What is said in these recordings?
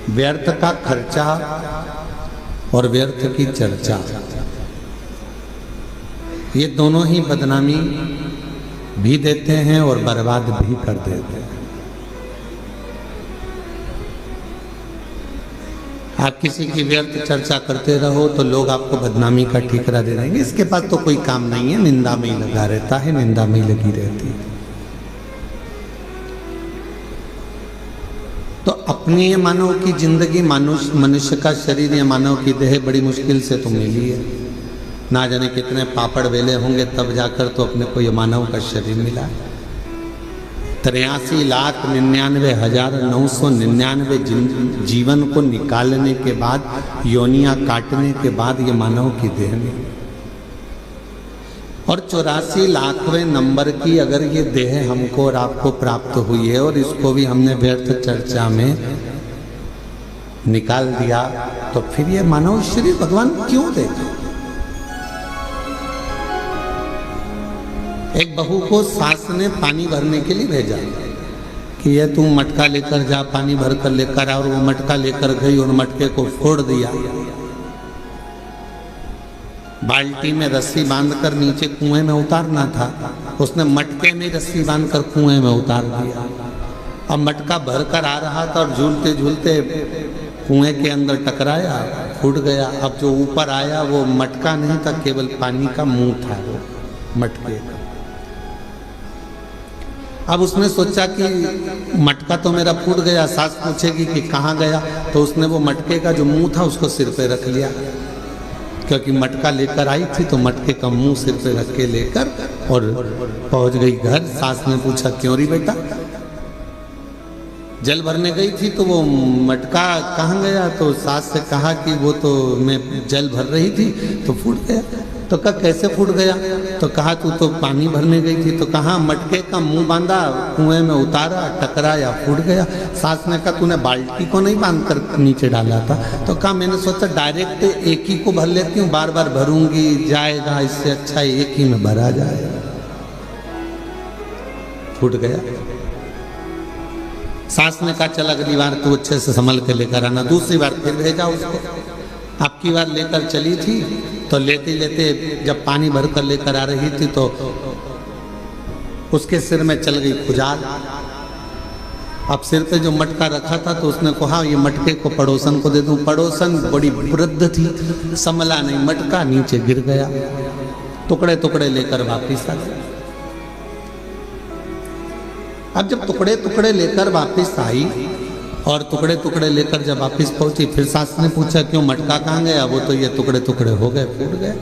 व्यर्थ का खर्चा और व्यर्थ की चर्चा, ये दोनों ही बदनामी भी देते हैं और बर्बाद भी कर देते हैं। आप किसी की व्यर्थ चर्चा करते रहो तो लोग आपको बदनामी का ठिकरा दे देंगे, इसके पास तो कोई काम नहीं है, निंदा में ही लगा रहता है, निंदा में ही लगी रहती है। तो अपनी ये मानव की जिंदगी, मनुष्य का शरीर या मानव की देह बड़ी मुश्किल से तो मिली है। ना जाने कितने पापड़ वेले होंगे तब जाकर तो अपने को ये मानव का शरीर मिला। 83,99,999 जीवन को निकालने के बाद, योनियां काटने के बाद ये मानव की देह मिली। और 84 लाखवें नंबर की अगर ये देह हमको और आपको प्राप्त हुई है और इसको भी हमने व्यर्थ चर्चा में निकाल दिया, तो फिर ये मानव शरीर भगवान क्यों देगा? एक बहू को सास ने पानी भरने के लिए भेजा कि ये तुम मटका लेकर जा, पानी भर कर लेकर आ, और वो मटका लेकर गई और मटके को फोड़ दिया। बाल्टी में रस्सी बांधकर नीचे कुएं में उतारना था, उसने मटके में रस्सी बांधकर कुएं में उतार दिया। अब मटका भरकर आ रहा था और झूलते झूलते कुएं के अंदर टकराया, फूट गया। अब जो ऊपर आया वो मटका नहीं था, केवल पानी का मुंह था वो मटके का। अब उसने सोचा कि मटका तो मेरा फूट गया, सास पूछेगी कि कहाँ गया, तो उसने वो मटके का जो मुंह था उसको सिर पे रख लिया, क्योंकि मटका लेकर आई थी तो मटके का मुंह सिर पे रख के लेकर और पहुंच गई घर। सास ने पूछा क्यों री बेटा? जल भरने गई थी तो वो मटका कहाँ गया? तो सास से कहा कि वो तो मैं जल भर रही थी तो फूट गया। तो कहा कैसे फूट गया? तो कहा तू तो पानी भरने गई थी। तो कहा मटके का मुंह बांधा, कुएं में उतारा, टकराया, फूट गया। सास ने कहा तूने बाल्टी को नहीं बांध कर नीचे डाला था? तो कहा मैंने सोचा डायरेक्ट एक ही को भर लेती हूँ, बार बार भरूंगी जाएगा, इससे अच्छा एक ही में भरा जाए। फूट गया। सास ने कहा चल अगली बार तू अच्छे से संभल के लेकर आना। दूसरी बार फिर भेजा उसको। आपकी बार लेकर चली थी तो लेते लेते जब पानी भर कर लेकर आ रही थी तो उसके सिर में चल गई खुजाल। अब सिर पे जो मटका रखा था तो उसने कहा ये मटके को पड़ोसन को दे दूं। पड़ोसन बड़ी वृद्ध थी, संभला नहीं, मटका नीचे गिर गया, टुकड़े टुकड़े लेकर वापिस आ गया। अब जब टुकड़े टुकड़े लेकर वापिस आई और टुकड़े टुकड़े लेकर जब वापिस पहुंची, फिर सास ने पूछा क्यों मटका कहाँ गया? वो तो ये टुकड़े टुकड़े हो गए, फूट गए।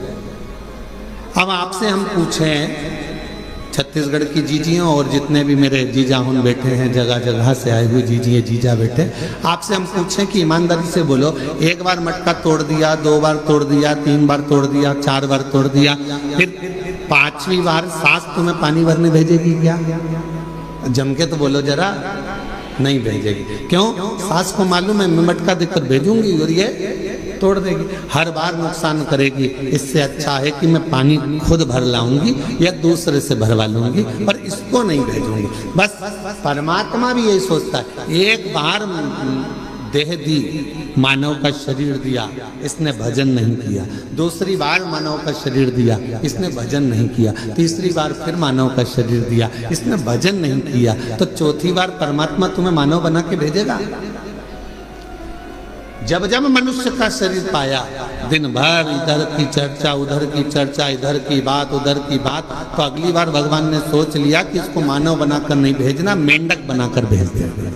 अब आपसे हम पूछें, छत्तीसगढ़ की जीजियों और जितने भी मेरे जीजा हुन बैठे हैं, जगह जगह से आए हुए जीजिए जीजा बैठे, आपसे हम पूछें कि ईमानदारी से बोलो, एक बार मटका तोड़ दिया, 2 बार तोड़ दिया, 3 बार तोड़ दिया, 4 बार तोड़ दिया, फिर 5वीं बार सास तुम्हें पानी भरने भेजेगी क्या? जम के तो बोलो जरा, नहीं भेजेगी। क्यों? सास को मालूम है मैं मटका देकर भेजूंगी और ये तोड़ देगी, हर बार नुकसान करेगी। इससे अच्छा है कि मैं पानी खुद भर लाऊंगी या दूसरे से भरवा लूंगी, पर इसको नहीं भेजूंगी। बस परमात्मा भी यही सोचता है, एक बार देह दी, मानव का शरीर दिया, इसने भजन नहीं किया। दूसरी बार मानव का शरीर दिया, इसने भजन नहीं किया। तीसरी बार फिर मानव का शरीर दिया, इसने भजन नहीं किया। तो चौथी बार परमात्मा तुम्हें मानव बना के भेजेगा। जब जब मनुष्य का शरीर पाया, दिन भर इधर की चर्चा, उधर की चर्चा, इधर की बात, उधर की बात, तो अगली बार भगवान ने सोच लिया कि इसको मानव बनाकर नहीं भेजना, मेंढक बनाकर भेज देगा।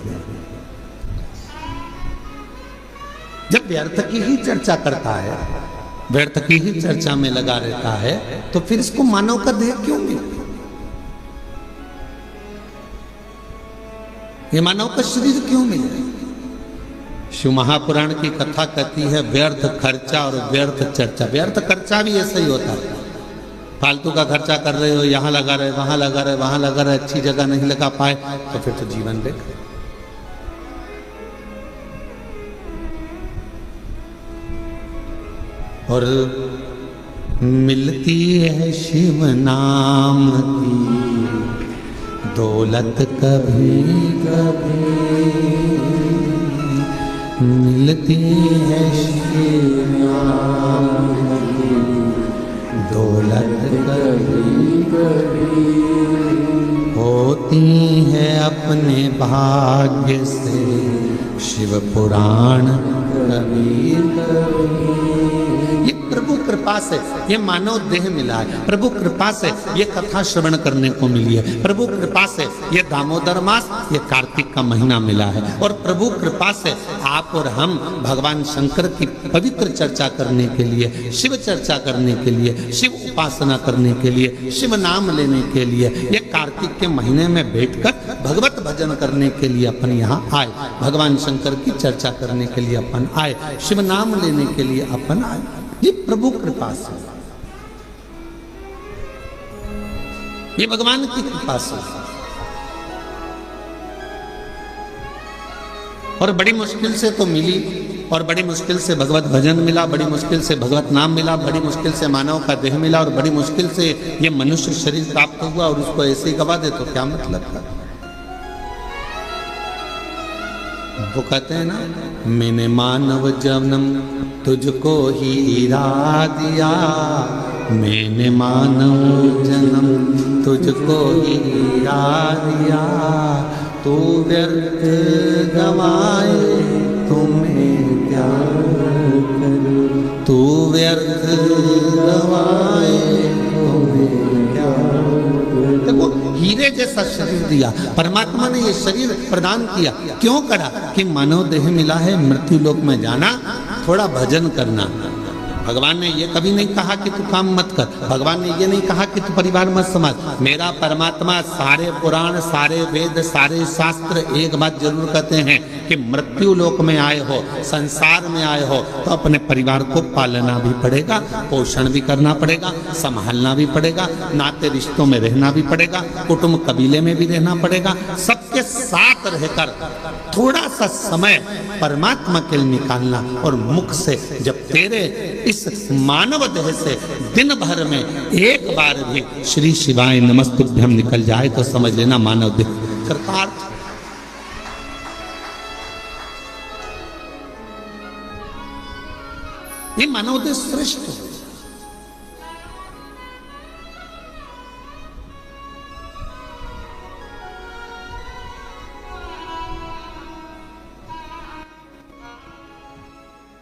जब व्यर्थ की ही चर्चा करता है, व्यर्थ की ही चर्चा में लगा रहता है, तो फिर इसको मानव का देह क्यों मिला? ये मानव का शरीर क्यों मिला? शिव महापुराण की कथा कहती है व्यर्थ खर्चा और व्यर्थ चर्चा। व्यर्थ खर्चा भी ऐसा ही होता है, फालतू का खर्चा कर रहे हो, यहाँ लगा रहे, वहां लगा रहे, वहां लगा रहे, अच्छी जगह नहीं लगा पाए, तो फिर तो जीवन बेकार। और मिलती है शिव नाम की दौलत कभी कभी, मिलती है दौलत कभी कभी होती है अपने भाग्य से शिव पुराण कभी कभी। ये प्रभु कृपा से ये मानव देह मिला है, प्रभु कृपा से ये कथा श्रवण करने को मिली है, प्रभु कृपा से ये दामोदर मास ये कार्तिक का महीना मिला है, और प्रभु कृपा से आप और हम भगवान शंकर की पवित्र चर्चा करने के लिए, शिव चर्चा करने के लिए, शिव उपासना करने के लिए, शिव नाम लेने के लिए, ये कार्तिक के महीने में बैठकर भगवत भजन करने के लिए अपन यहाँ आए, भगवान शंकर की चर्चा करने के लिए अपन आए, शिव नाम लेने के लिए अपन आए। ये प्रभु कृपा से, ये भगवान की कृपा से। और बड़ी मुश्किल से तो मिली, और बड़ी मुश्किल से भगवत भजन मिला, बड़ी मुश्किल से भगवत नाम मिला, बड़ी मुश्किल से मानव का देह मिला, और बड़ी मुश्किल से ये मनुष्य शरीर प्राप्त हुआ, और उसको ऐसे ही गवा दे तो क्या मतलब था। वो कहते हैं ना, मैंने मानव जन्म तुझको ही इरा दिया, मैंने मानव जन्म तुझको ही इरा दिया, तू व्यर्थ गवाए तुम्हें क्या करूं, तू व्यर्थ गवाए तुम्हें क्या करूं। देखो, हीरे जैसा शरीर दिया परमात्मा ने, ये शरीर प्रदान किया क्यों करा कि मानव देह मिला है, मृत्यु लोक में जाना, थोड़ा भजन करना। भगवान ने ये कभी नहीं कहा कि तू काम मत कर, भगवान ने ये नहीं कहा कि तू परिवार मत समझ। मेरा परमात्मा सारे पुराण, सारे वेद, सारे शास्त्र एक बात जरूर कहते हैं कि मृत्यु लोक में आए हो, संसार में आए हो, तो अपने परिवार को पालना भी पड़ेगा, पोषण भी करना पड़ेगा, संभालना भी पड़ेगा, नाते रिश्तों में रहना भी पड़ेगा, कुटुंब कबीले में भी रहना पड़ेगा, सबके साथ रहकर थोड़ा सा समय परमात्मा के लिए निकालना। और मुख से जब तेरे इस मानव देह से दिन भर में एक बार भी श्री शिवाय नमस्तुभ्यम निकल जाए तो समझ लेना मानव देह कृतार्थ। ये मानव देह श्रेष्ठ है।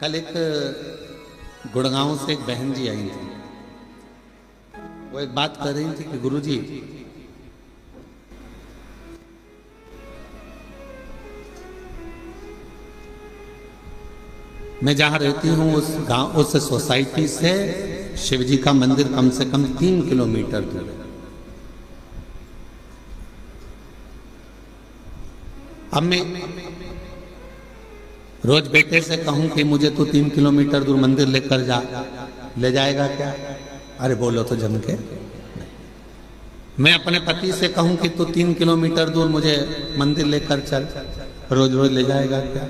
कल एक गुड़गांव से एक बहन जी आई थी, वो एक बात कर रही थी कि गुरुजी, मैं जहां रहती हूं उस गांव, उस सोसाइटी से शिवजी का मंदिर कम से कम 3 किलोमीटर दूर है। अब मैं रोज बेटे से कहूं कि मुझे तो 3 किलोमीटर दूर मंदिर लेकर जा, ले जाएगा क्या? अरे बोलो तो जम के। मैं अपने पति से कहूं कि तू 3 किलोमीटर दूर मुझे मंदिर लेकर चल, रोज रोज ले जाएगा क्या?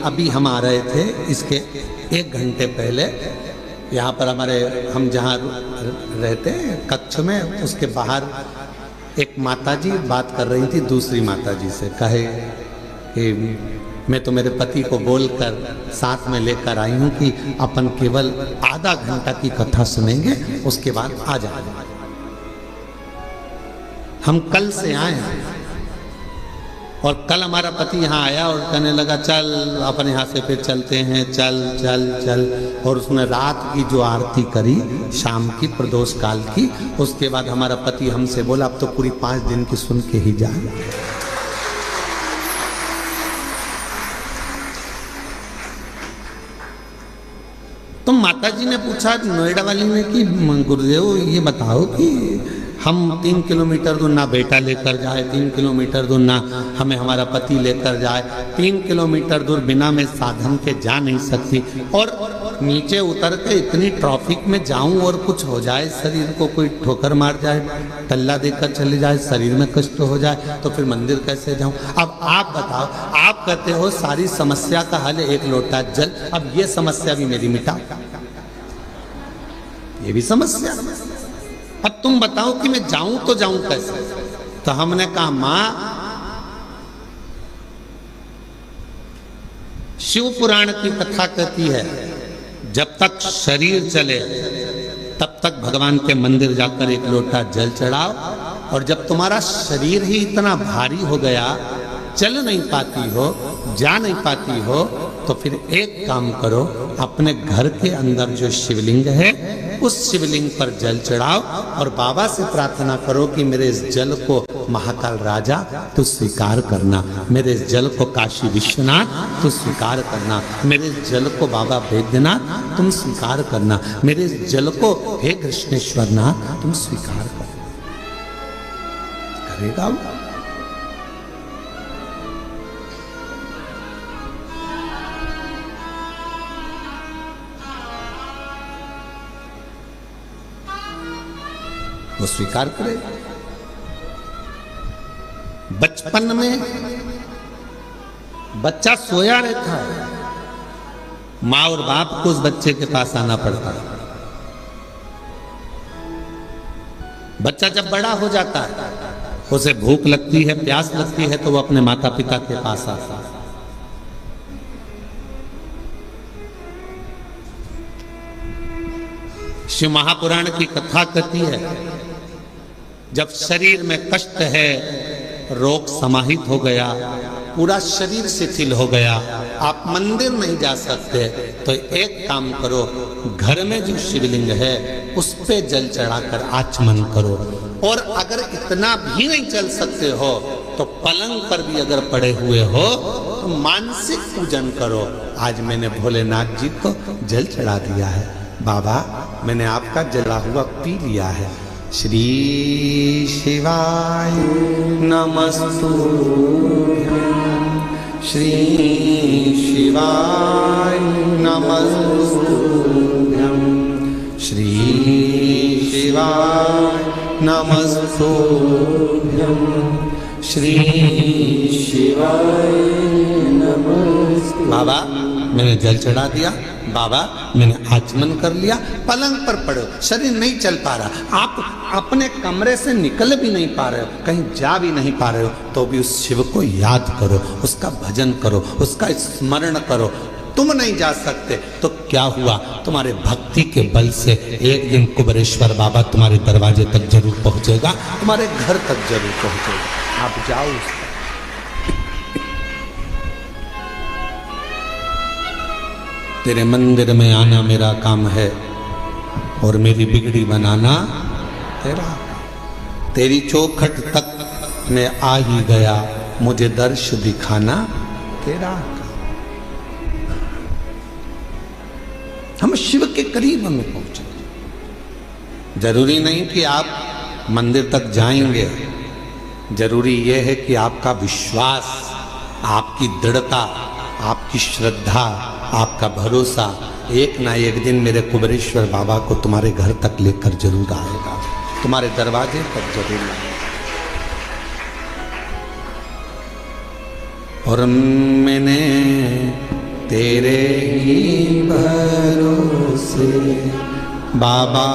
अभी हम आ रहे थे, इसके 1 घंटे पहले यहाँ पर हमारे, हम जहाँ रहते हैं कक्ष में, उसके बाहर एक माताजी बात कर रही थी दूसरी माताजी से, कहे कि मैं तो मेरे पति को बोलकर साथ में लेकर आई हूँ कि अपन केवल आधा घंटा की कथा सुनेंगे, उसके बाद आ जाएंगे। हम कल से आए हैं और कल हमारा पति यहाँ आया और कहने लगा चल अपन यहाँ से फिर चलते हैं, चल चल चल। और उसने रात की जो आरती करी शाम की प्रदोष काल की, उसके बाद हमारा पति हमसे बोला अब तो पूरी 5 दिन की सुन के ही जाए। तो माताजी ने पूछा नोएडा वाली ने कि गुरुदेव ये बताओ कि हम 3 किलोमीटर दूर ना बेटा लेकर जाए, 3 किलोमीटर दूर ना हमें हमारा पति लेकर जाए, 3 किलोमीटर दूर बिना मैं साधन के जा नहीं सकती, और नीचे उतर के इतनी ट्रैफिक में जाऊं और कुछ हो जाए, शरीर को कोई ठोकर मार जाए, टल्ला देकर चले जाए, शरीर में कष्ट हो जाए, तो फिर मंदिर कैसे जाऊं? अब आप बताओ, आप कहते हो सारी समस्या का हल 1 लोटा जल, अब ये समस्या भी मेरी मिटा, ये भी समस्या। अब तुम बताओ कि मैं जाऊं तो जाऊं कैसे? तो हमने कहा मां, शिव पुराण की कथा कहती है जब तक शरीर चले तब तक भगवान के मंदिर जाकर एक लोटा जल चढ़ाओ, और जब तुम्हारा शरीर ही इतना भारी हो गया, चल नहीं पाती हो, जा नहीं पाती हो, तो फिर एक काम करो, अपने घर के अंदर जो शिवलिंग है उस शिवलिंग पर जल चढ़ाओ और बाबा से प्रार्थना करो कि मेरे इस जल को महाकाल राजा तू स्वीकार करना, मेरे इस जल को काशी विश्वनाथ तू स्वीकार करना, मेरे इस जल को बाबा वैद्यनाथ तुम स्वीकार करना, मेरे इस जल को हे कृष्णेश्वर नाथ तुम स्वीकार करना। करेगा वो? वो स्वीकार करे। बचपन में बच्चा सोया रहता है, माँ और बाप को उस बच्चे के पास आना पड़ता है। बच्चा जब बड़ा हो जाता है, उसे भूख लगती है, प्यास लगती है, तो वो अपने माता पिता के पास आता है। शिव महापुराण की कथा कहती है जब शरीर में कष्ट है, रोग समाहित हो गया, पूरा शरीर शिथिल हो गया, आप मंदिर नहीं जा सकते, तो एक काम करो, घर में जो शिवलिंग है उस पे जल चढ़ाकर आचमन करो, और अगर इतना भी नहीं चल सकते हो तो पलंग पर भी अगर पड़े हुए हो तो मानसिक पूजन करो। आज मैंने भोलेनाथ जी को जल चढ़ा दिया है, बाबा मैंने आपका जला हुआ पी लिया है। श्री शिवाय नमस्तुभ्यं, श्री शिवाय नमस्तुभ्यं, श्री शिवाय नमस्तुभ्यं, श्री शिवाय नमस्तुभ्यं। बाबा मैंने जल चढ़ा दिया, बाबा मैंने आचमन कर लिया, पलंग पर पड़े, शरीर नहीं चल पा रहा, आप अपने कमरे से निकल भी नहीं पा रहे हो, कहीं जा भी नहीं पा रहे हो, तो भी उस शिव को याद करो, उसका भजन करो, उसका स्मरण करो। तुम नहीं जा सकते तो क्या हुआ, तुम्हारे भक्ति के बल से एक दिन कुबेरेश्वर बाबा तुम्हारे दरवाजे तक जरूर पहुंचेगा, तुम्हारे घर तक जरूर पहुंचेगा। आप जाओ उसका। तेरे मंदिर में आना मेरा काम है और मेरी बिगड़ी बनाना तेरा। तेरी चौखट तक मैं आ ही गया, मुझे दर्श दिखाना तेरा। हम शिव के करीब हमें पहुंचे। जरूरी नहीं कि आप मंदिर तक जाएंगे, जरूरी यह है कि आपका विश्वास, आपकी दृढ़ता, आपकी श्रद्धा, आपका भरोसा एक ना एक दिन मेरे कुबेरेश्वर बाबा को तुम्हारे घर तक लेकर जरूर आएगा, तुम्हारे दरवाजे तक जरूर आएगा। और मैंने तेरे ही भरोसे बाबा,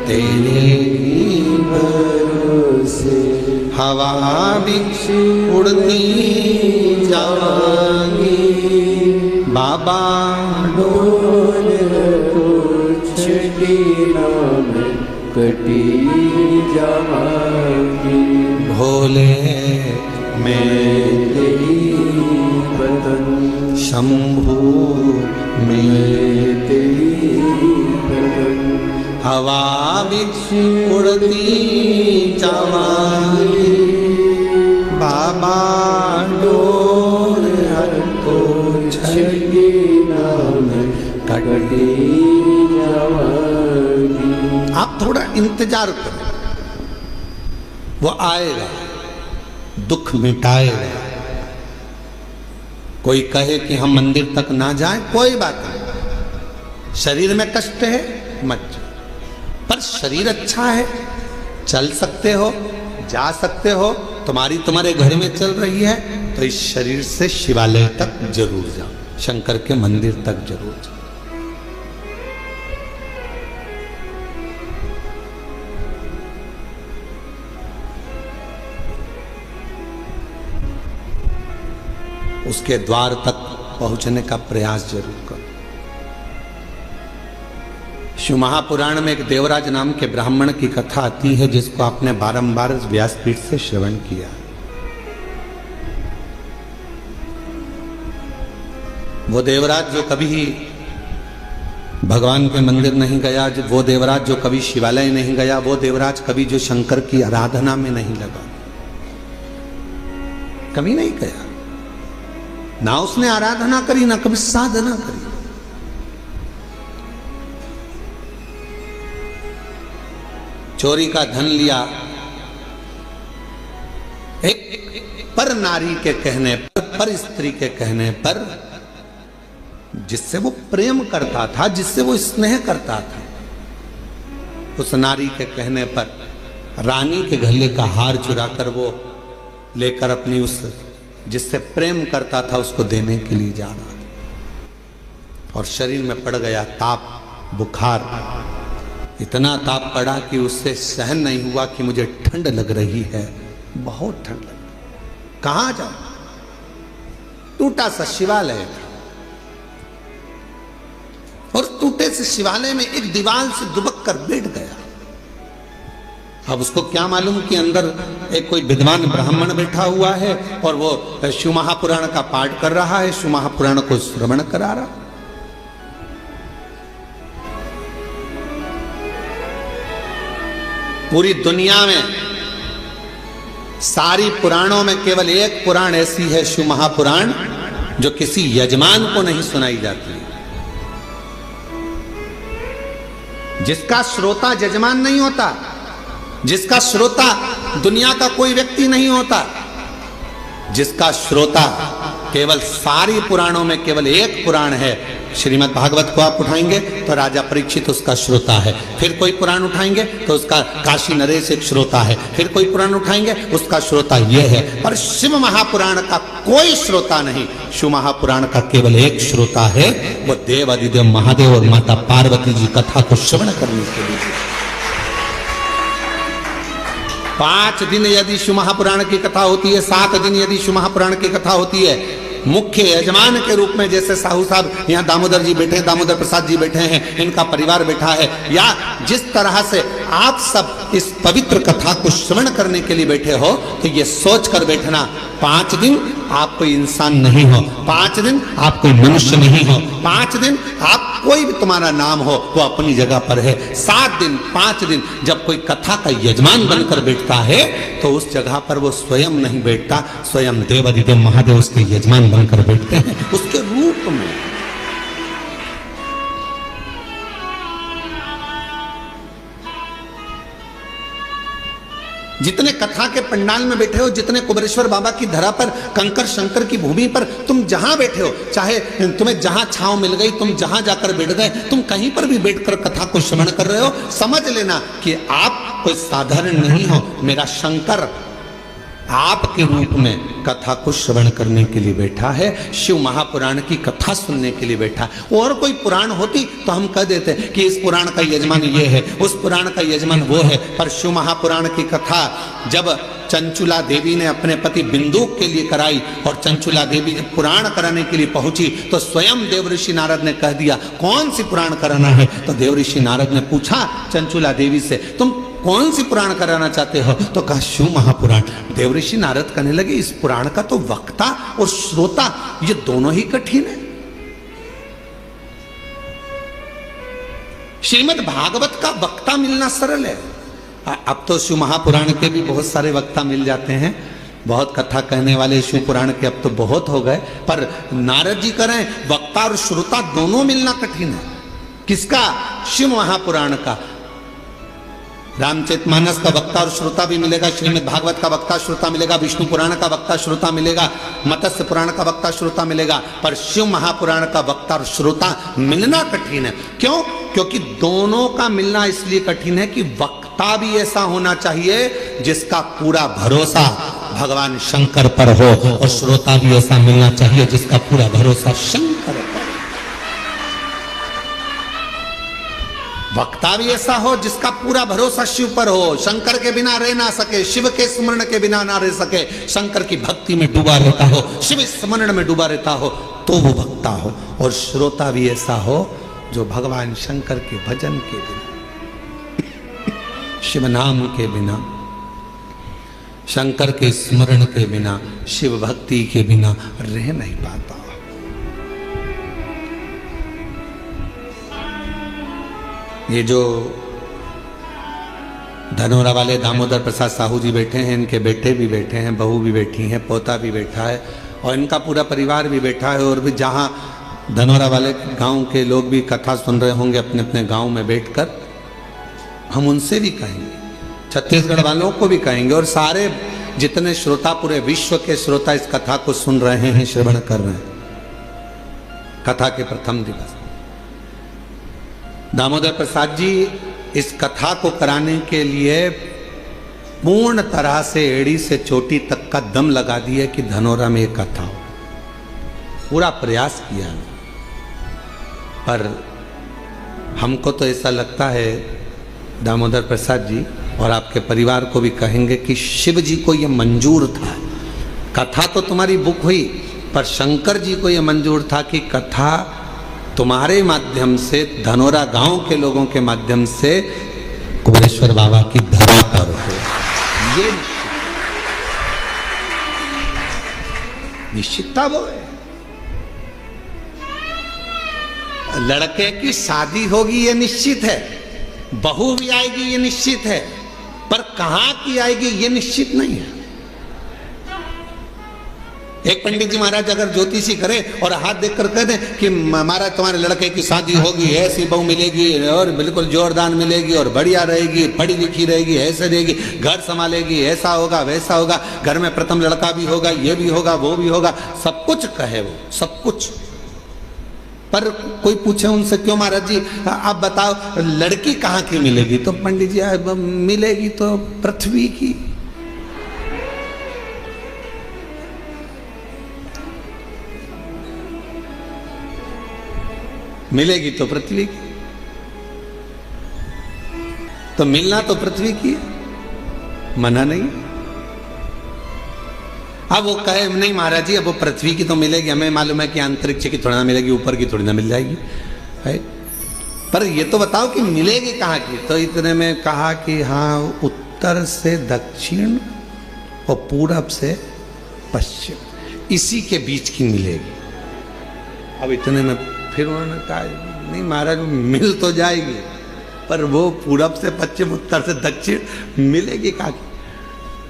तेरे ही भरोसे हवा भी उड़ती जाएगी, बाबा डोल छड़ी नाम कटी जाएगी। भोले मैं तेरी बदन, शंभू मैं तेरी बदन, हवा भी उड़ती जाएगी, बाबा डोल को छड़ी नाम कटी जाएगी। आप थोड़ा इंतजार करो, वो आएगा, दुख मिटाएगा। कोई कहे कि हम मंदिर तक ना जाएं, कोई बात नहीं, शरीर में कष्ट है मत जाओ, पर शरीर अच्छा है, चल सकते हो, जा सकते हो, तुम्हारे घर में चल रही है, तो इस शरीर से शिवालय तक जरूर जाओ, शंकर के मंदिर तक जरूर जाओ। उसके द्वार तक पहुंचने का प्रयास जरूर करो। शिव महापुराण में एक देवराज नाम के ब्राह्मण की कथा आती है, जिसको आपने बारंबार व्यासपीठ से श्रवण किया। वो देवराज जो कभी भगवान के मंदिर नहीं गया, वो देवराज जो कभी शिवालय नहीं गया, वो देवराज कभी जो शंकर की आराधना में नहीं लगा, कभी नहीं गया, ना उसने आराधना करी ना कभी साधना करी। चोरी का धन लिया, एक पर नारी के कहने पर स्त्री के कहने पर, जिससे वो प्रेम करता था, जिससे वो स्नेह करता था, उस नारी के कहने पर रानी के गले का हार चुराकर वो लेकर अपनी उस जिससे प्रेम करता था उसको देने के लिए जा रहा था, और शरीर में पड़ गया ताप, बुखार। इतना ताप पड़ा कि उससे सहन नहीं हुआ कि मुझे ठंड लग रही है, बहुत ठंड लग। कहां जाऊं? टूटा सा शिवालय था, और टूटे से शिवालय में एक दीवार से दुबक कर बैठ गया। अब उसको क्या मालूम कि अंदर एक कोई विद्वान ब्राह्मण बैठा हुआ है और वो शिव महापुराण का पाठ कर रहा है, शिव महापुराण को श्रवण करा रहा। पूरी दुनिया में सारी पुराणों में केवल एक पुराण ऐसी है, शिव महापुराण, जो किसी यजमान को नहीं सुनाई जाती, जिसका श्रोता यजमान नहीं होता, जिसका श्रोता दुनिया का कोई व्यक्ति नहीं होता, जिसका श्रोता केवल सारी पुराणों में केवल एक पुराण है। श्रीमद् भागवत को आप उठाएंगे तो राजा परीक्षित उसका श्रोता है, फिर कोई पुराण उठाएंगे तो उसका काशी नरेश एक श्रोता है, फिर कोई पुराण उठाएंगे उसका श्रोता यह है, पर शिव महापुराण का कोई श्रोता नहीं। शिव महापुराण का केवल एक श्रोता है, वो देव अधिदेव महादेव और माता पार्वती जी कथा को श्रवण करने के लिए। 5 दिन यदि शिव महापुराण की कथा होती है, 7 दिन यदि शिव महापुराण की कथा होती है, मुख्य यजमान के रूप में जैसे साहू साहब यहाँ दामोदर जी बैठे हैं, दामोदर प्रसाद जी बैठे हैं, इनका परिवार बैठा है, या जिस तरह से आप सब इस पवित्र कथा को श्रवण करने के लिए बैठे हो, तो ये सोच कर बैठना 5 दिन आप कोई इंसान नहीं हो, 5 दिन आप कोई मनुष्य नहीं हो, 5 दिन आप कोई भी तुम्हारा नाम हो वो अपनी जगह पर है। 7 दिन 5 दिन जब कोई कथा का यजमान बनकर बैठता है तो उस जगह पर वो स्वयं नहीं बैठता, स्वयं देवाधिदेव महादेव उसके यजमान बनकर बैठते हैं उसके रूप में। जितने कथा के पंडाल में बैठे हो, जितने कुबेरेश्वर बाबा की धरा पर, कंकर शंकर की भूमि पर तुम जहां बैठे हो, चाहे तुम्हें जहां छांव मिल गई, तुम जहां जाकर बैठ गए, तुम कहीं पर भी बैठकर कथा को श्रवण कर रहे हो, समझ लेना कि आप कोई साधारण नहीं हो। मेरा शंकर आपके रूप में कथा को श्रवण करने के लिए बैठा है, शिव महापुराण की कथा सुनने के लिए बैठा है। और कोई पुराण होती तो हम कह देते कि इस पुराण का यजमान ये है, उस पुराण का यजमान वो है, पर शिव महापुराण की कथा जब चंचुला देवी ने अपने पति बिंदुक के लिए कराई और चंचुला देवी जब पुराण कराने के लिए पहुंची तो स्वयं देवऋषि नारद ने कह दिया कौन सी पुराण कराना है। तो देवऋषि नारद ने पूछा चंचुला देवी से, तुम कौन सी पुराण कराना चाहते हो? तो कहा शिव महापुराण। देवऋषि नारद कहने लगे इस पुराण का तो वक्ता और श्रोता ये दोनों ही कठिन है। श्रीमद् भागवत का वक्ता मिलना सरल है। अब तो शिव महापुराण के भी बहुत सारे वक्ता मिल जाते हैं, बहुत कथा कहने वाले शिव पुराण के अब तो बहुत हो गए, पर नारद जी करें वक्ता और श्रोता दोनों मिलना कठिन है। किसका? शिव महापुराण का। रामचरितमानस का वक्ता और श्रोता भी मिलेगा, श्रीमद् भागवत का वक्ता श्रोता मिलेगा, विष्णु पुराण का वक्ता श्रोता मिलेगा, मत्स्य पुराण का वक्ता श्रोता मिलेगा, पर शिव महापुराण का वक्ता और श्रोता मिलना कठिन है। क्यों? क्योंकि दोनों का मिलना इसलिए कठिन है कि वक्ता भी ऐसा होना चाहिए जिसका पूरा भरोसा भगवान शंकर पर हो, और श्रोता भी ऐसा मिलना चाहिए जिसका पूरा भरोसा शंकर पर। वक्ता भी ऐसा हो जिसका पूरा भरोसा शिव पर हो, शंकर के बिना रह ना सके, शिव के स्मरण के बिना ना रह सके, शंकर की भक्ति में डूबा रहता हो, शिव स्मरण में डूबा रहता हो, तो वो वक्ता हो। और श्रोता भी ऐसा हो जो भगवान शंकर के भजन के बिना, शिव नाम के बिना, शंकर के स्मरण के बिना, शिव भक्ति के बिना रह नहीं पाता। ये जो धनोरा वाले दामोदर प्रसाद साहू जी बैठे हैं, इनके बेटे भी बैठे हैं, बहू भी बैठी हैं, पोता भी बैठा है और इनका पूरा परिवार भी बैठा है। और भी जहाँ धनोरा वाले गांव के लोग भी कथा सुन रहे होंगे अपने अपने गांव में बैठकर, हम उनसे भी कहेंगे, छत्तीसगढ़ वालों को भी कहेंगे, और सारे जितने श्रोता, पूरे विश्व के श्रोता इस कथा को सुन रहे हैं, श्रवण कर रहे हैं। कथा के प्रथम दिवस दामोदर प्रसाद जी इस कथा को कराने के लिए पूर्ण तरह से एड़ी से चोटी तक का दम लगा दिए कि धनोरा में एक कथा हो। पूरा प्रयास किया, पर हमको तो ऐसा लगता है दामोदर प्रसाद जी, और आपके परिवार को भी कहेंगे कि शिव जी को यह मंजूर था। कथा तो तुम्हारी बुक हुई, पर शंकर जी को यह मंजूर था कि कथा तुम्हारे माध्यम से, धनोरा गांव के लोगों के माध्यम से कुबेरेश्वर बाबा की धरा पर हो। ये निश्चितता वो है। लड़के की शादी होगी ये निश्चित है, बहू भी आएगी ये निश्चित है, पर कहां की आएगी ये निश्चित नहीं है। एक पंडित जी महाराज अगर ज्योतिषी करे और हाथ देखकर कह दें कि महाराज तुम्हारे लड़के की शादी होगी, ऐसी बहू मिलेगी और बिल्कुल जोरदार मिलेगी और बढ़िया रहेगी, पढ़ी लिखी रहेगी, ऐसे रहेगी, घर संभालेगी, ऐसा होगा वैसा होगा, घर में प्रथम लड़का भी होगा, ये भी होगा वो भी होगा, सब कुछ कहे वो, सब कुछ। पर कोई पूछे उनसे, क्यों महाराज जी आप बताओ लड़की कहाँ की मिलेगी? तो पंडित जी मिलेगी तो पृथ्वी की। मिलेगी तो पृथ्वी की, तो मिलना तो पृथ्वी की, मना नहीं। अब वो कहे नहीं महाराज जी अब वो पृथ्वी की तो मिलेगी, हमें मालूम है कि अंतरिक्ष की थोड़ी ना मिलेगी, ऊपर की थोड़ी ना मिल जाएगी, है? पर ये तो बताओ कि मिलेगी कहाँ की? तो इतने में कहा कि हाँ, उत्तर से दक्षिण और पूरब से पश्चिम, इसी के बीच की मिलेगी। अब इतने में फिर उन्होंने कहा नहीं महाराज मिल तो जाएगी, पर वो पूरब से पश्चिम, उत्तर से दक्षिण मिलेगी कहाँ की?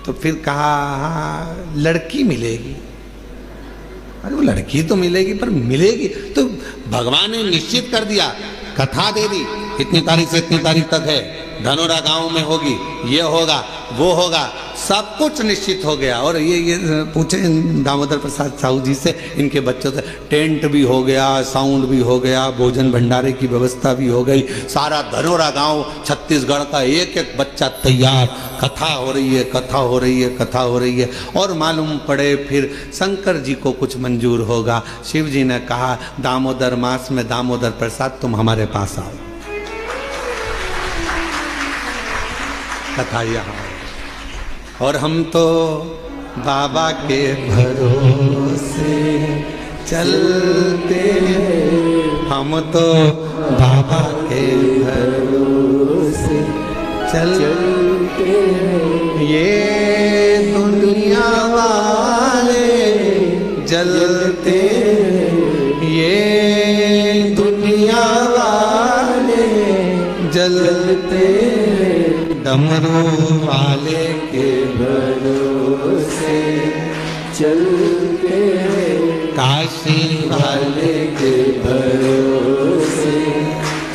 तो फिर कहा हाँ लड़की मिलेगी। अरे वो लड़की तो मिलेगी, पर मिलेगी तो भगवान ने निश्चित कर दिया, कथा दे दी, इतनी तारीख से इतनी तारीख तक है, धनोरा गांव में होगी, ये होगा वो होगा, सब कुछ निश्चित हो गया। और ये पूछे दामोदर प्रसाद साहू जी से, इनके बच्चों से, टेंट भी हो गया, साउंड भी हो गया, भोजन भंडारे की व्यवस्था भी हो गई, सारा धनोरा गांव छत्तीसगढ़ का एक एक बच्चा तैयार, कथा हो रही है, कथा हो रही है, कथा हो रही है। और मालूम पड़े फिर शंकर जी को कुछ मंजूर होगा। शिव जी ने कहा दामोदर मास में दामोदर प्रसाद तुम हमारे पास आओ, कथा यहाँ। और हम तो बाबा के भरोसे चलते हैं, हम तो बाबा के भरोसे चलते हैं, ये दुनिया वाले जलते हैं, ये दुनिया वाले जलते हैं, डमरू वाले के भरोसे चलते हैं, काशी वाले के भरोसे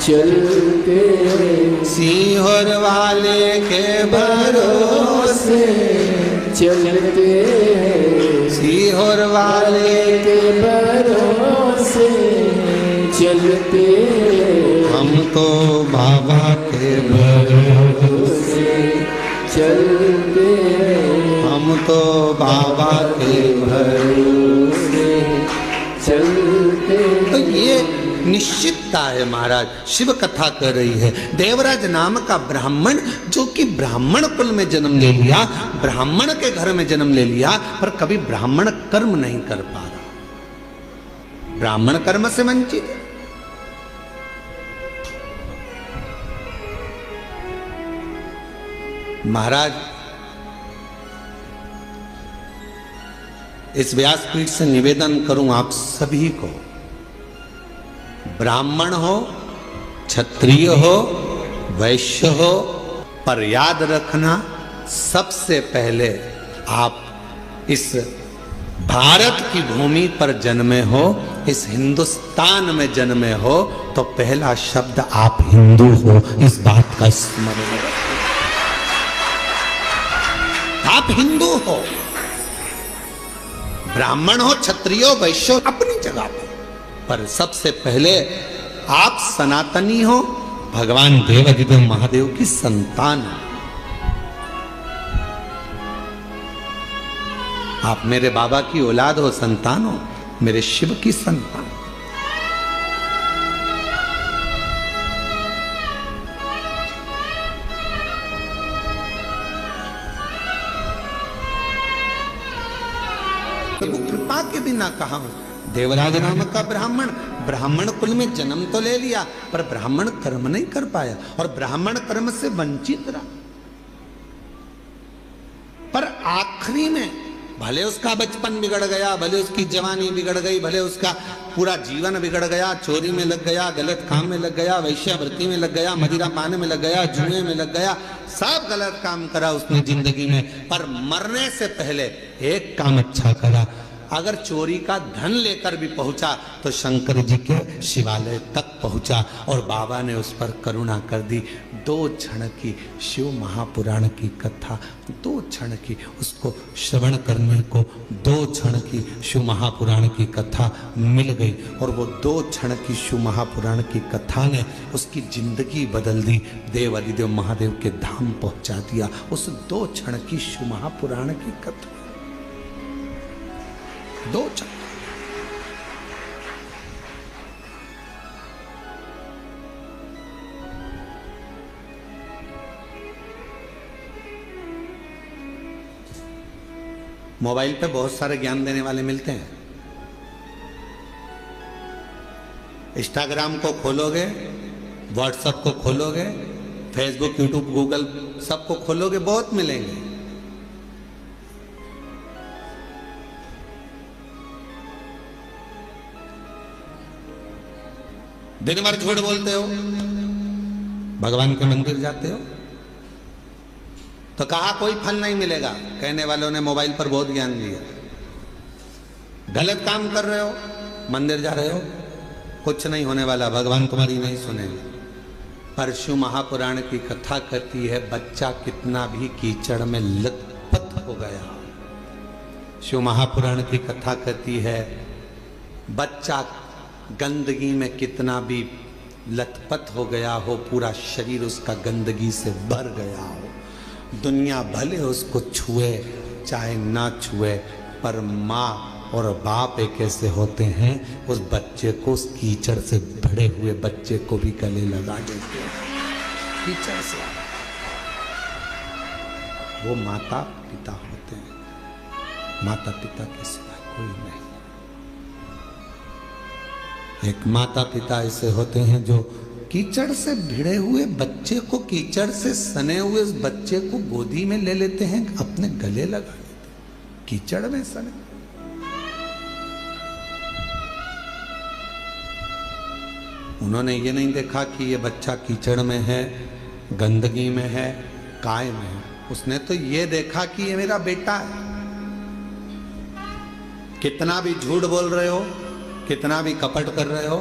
चलते हैं, सीहोर वाले के भरोसे चलते हैं, सीहोर वाले के भरोसे चलते हैं, हम तो बाबा के भरोसे चलते हैं, हम तो बाबा के भरोसे चलते हैं। तो निश्चितता है महाराज। शिव कथा कर रही है, देवराज नाम का ब्राह्मण जो कि ब्राह्मण कुल में जन्म ले लिया, ब्राह्मण के घर में जन्म ले लिया, पर कभी ब्राह्मण कर्म नहीं कर पा रहा, ब्राह्मण कर्म से वंचित है। महाराज इस व्यासपीठ से निवेदन करूं आप सभी को, ब्राह्मण हो, क्षत्रिय हो, वैश्य हो, पर याद रखना सबसे पहले आप इस भारत की भूमि पर जन्मे हो, इस हिंदुस्तान में जन्मे हो, तो पहला शब्द आप हिंदू हो, इस बात का स्मरण रखो। आप हिंदू हो, ब्राह्मण हो, क्षत्रिय हो, वैश्य हो, अपनी जगह पर सबसे पहले आप सनातनी हो, भगवान देवाधिदेव महादेव की संतान हो। आप मेरे बाबा की औलाद हो, संतान हो, मेरे शिव की संतान। कृपा के बिना कहा हूं, देवराज नाम का ब्राह्मण, ब्राह्मण कुल में जन्म तो ले लिया, पर ब्राह्मण कर्म नहीं कर पाया और ब्राह्मण कर्म से वंचित रहा। पर आखिरी में भले उसका बचपन बिगड़ गया, भले उसकी जवानी बिगड़ गई, भले उसका पूरा जीवन बिगड़ गया, चोरी में लग गया, गलत काम में लग गया, वैश्यावृत्ति में लग गया, मदिरा पाने में लग गया, जुए में लग गया, सब गलत काम करा उसने जिंदगी में, पर मरने से पहले एक काम अच्छा करा। अगर चोरी का धन लेकर भी पहुंचा तो शंकर जी के शिवालय तक पहुंचा और बाबा ने उस पर करुणा कर दी। 2 क्षण की शिव महापुराण की कथा, 2 क्षण की उसको श्रवण करने को 2 क्षण की शिव महापुराण की कथा मिल गई और वो 2 क्षण की शिव महापुराण की कथा ने उसकी जिंदगी बदल दी, देव अधिदेव महादेव के धाम पहुंचा दिया। उस 2 क्षण की शिव महापुराण की कथा, 2 क्षण। मोबाइल पे बहुत सारे ज्ञान देने वाले मिलते हैं। इंस्टाग्राम को खोलोगे, व्हाट्सएप को खोलोगे, फेसबुक, यूट्यूब, गूगल सबको खोलोगे, बहुत मिलेंगे। दिन भर झूठ बोलते हो, भगवान के मंदिर जाते हो, तो कहा कोई फल नहीं मिलेगा। कहने वालों ने मोबाइल पर बहुत ज्ञान दिया। गलत काम कर रहे हो, मंदिर जा रहे हो, कुछ नहीं होने वाला, भगवान तुम्हारी नहीं सुनेंगे। पर शिव महापुराण की कथा कहती है, बच्चा कितना भी कीचड़ में लथपथ हो गया। शिव महापुराण की कथा कहती है, बच्चा गंदगी में कितना भी लथपथ हो गया हो, पूरा शरीर उसका गंदगी से भर गया हो, दुनिया भले उसको छुए चाहे ना छुए, पर माँ और बाप एक ऐसे होते हैं, उस बच्चे को, उस कीचड़ से भरे हुए बच्चे को भी गले लगा देते हैं। कीचड़ से वो माता पिता होते हैं, माता पिता के सिवा कोई नहीं। एक माता पिता ऐसे होते हैं जो कीचड़ से भिड़े हुए बच्चे को, कीचड़ से सने हुए उस बच्चे को गोदी में ले लेते हैं, अपने गले लगा लेते हैं, कीचड़ में सने। उन्होंने ये नहीं देखा कि ये बच्चा कीचड़ में है, गंदगी में है, काय में है। उसने तो ये देखा कि ये मेरा बेटा है। कितना भी झूठ बोल रहे हो, कितना भी कपट कर रहे हो,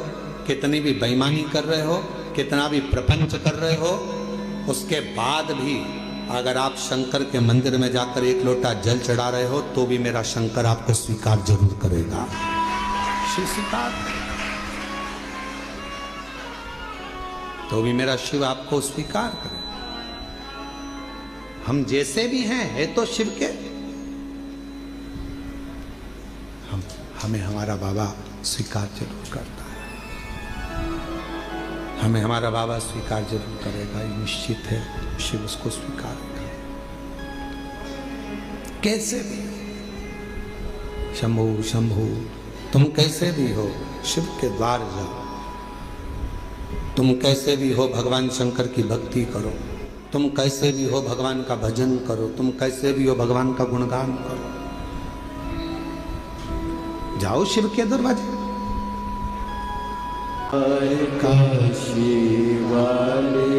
कितनी भी बेईमानी कर रहे हो, कितना भी प्रपंच कर रहे हो, उसके बाद भी अगर आप शंकर के मंदिर में जाकर 1 लोटा जल चढ़ा रहे हो, तो भी मेरा शंकर आपको स्वीकार जरूर करेगा। शिव स्वीकार, तो भी मेरा शिव आपको स्वीकार करेगा। हम जैसे भी हैं, है तो शिव के, हमें हमारा बाबा स्वीकार जरूर करता है। हमें हमारा बाबा स्वीकार जरूर करेगा, ये निश्चित है। शिव उसको स्वीकारेगा कैसे भी। शंभु शंभु, तुम कैसे भी हो शिव के द्वार जाओ। तुम कैसे भी हो भगवान शंकर की भक्ति करो। तुम कैसे भी हो भगवान का भजन करो। तुम कैसे भी हो भगवान का गुणगान करो। जाओ शिव के दरवाजे। काशी वाले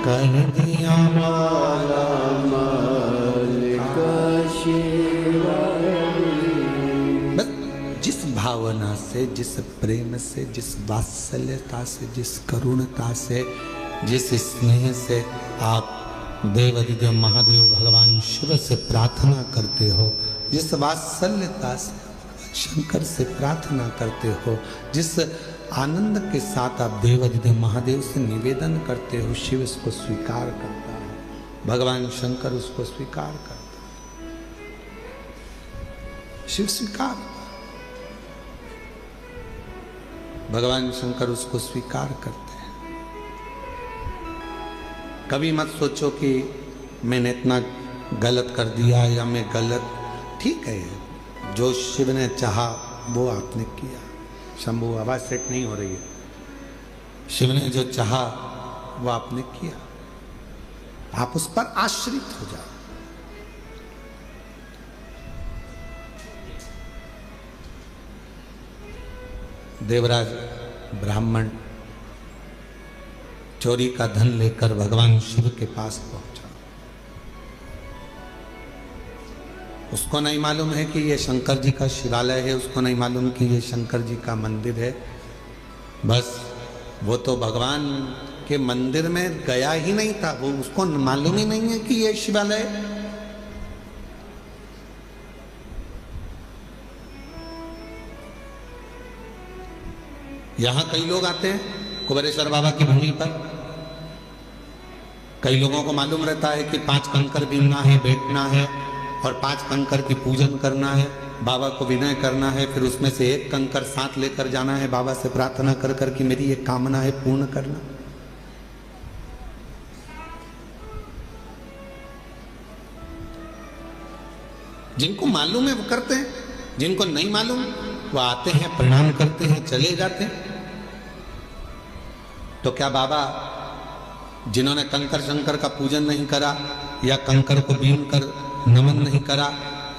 कर दिया माला माल काशी वाले। बस जिस भावना से, जिस प्रेम से, जिस वात्सल्यता से, जिस करुणता से, जिस स्नेह से आप देवाधिदेव महादेव भगवान शिव से प्रार्थना करते हो, जिस वात्सल्यता से शंकर से प्रार्थना करते हो, जिस आनंद के साथ आप देवाधिदेव महादेव से निवेदन करते हो, शिव इसको स्वीकार करता है। भगवान शंकर उसको स्वीकार करता है। शिव स्वीकार, भगवान शंकर उसको स्वीकार करते हैं। कभी मत सोचो कि मैंने इतना गलत कर दिया या मैं गलत। ठीक है, जो शिव ने चाहा वो आपने किया। शंभु आवाज सेट नहीं हो रही है। शिव ने जो चाहा वो आपने किया। आप उस पर आश्रित हो जाओ। देवराज ब्राह्मण चोरी का धन लेकर भगवान शिव के पास पहुंचा। उसको नहीं मालूम है कि ये शंकर जी का शिवालय है। उसको नहीं मालूम कि ये शंकर जी का मंदिर है। बस वो तो भगवान के मंदिर में गया ही नहीं था। वो उसको मालूम ही नहीं है कि ये शिवालय है। यहां कई लोग आते हैं कुबेरेश्वर बाबा की भूमि पर। कई लोगों को मालूम रहता है कि 5 कंकर बीनना है, बैठना है और 5 कंकर की पूजन करना है, बाबा को विनय करना है, फिर उसमें से 1 कंकर साथ लेकर जाना है, बाबा से प्रार्थना कर कर कि मेरी ये कामना है पूर्ण करना। जिनको मालूम है वो करते हैं, जिनको नहीं मालूम वो आते हैं, प्रणाम करते हैं, चले जाते हैं। तो क्या बाबा जिन्होंने कंकर शंकर का पूजन नहीं करा या कंकर को बीन कर नमन नहीं करा,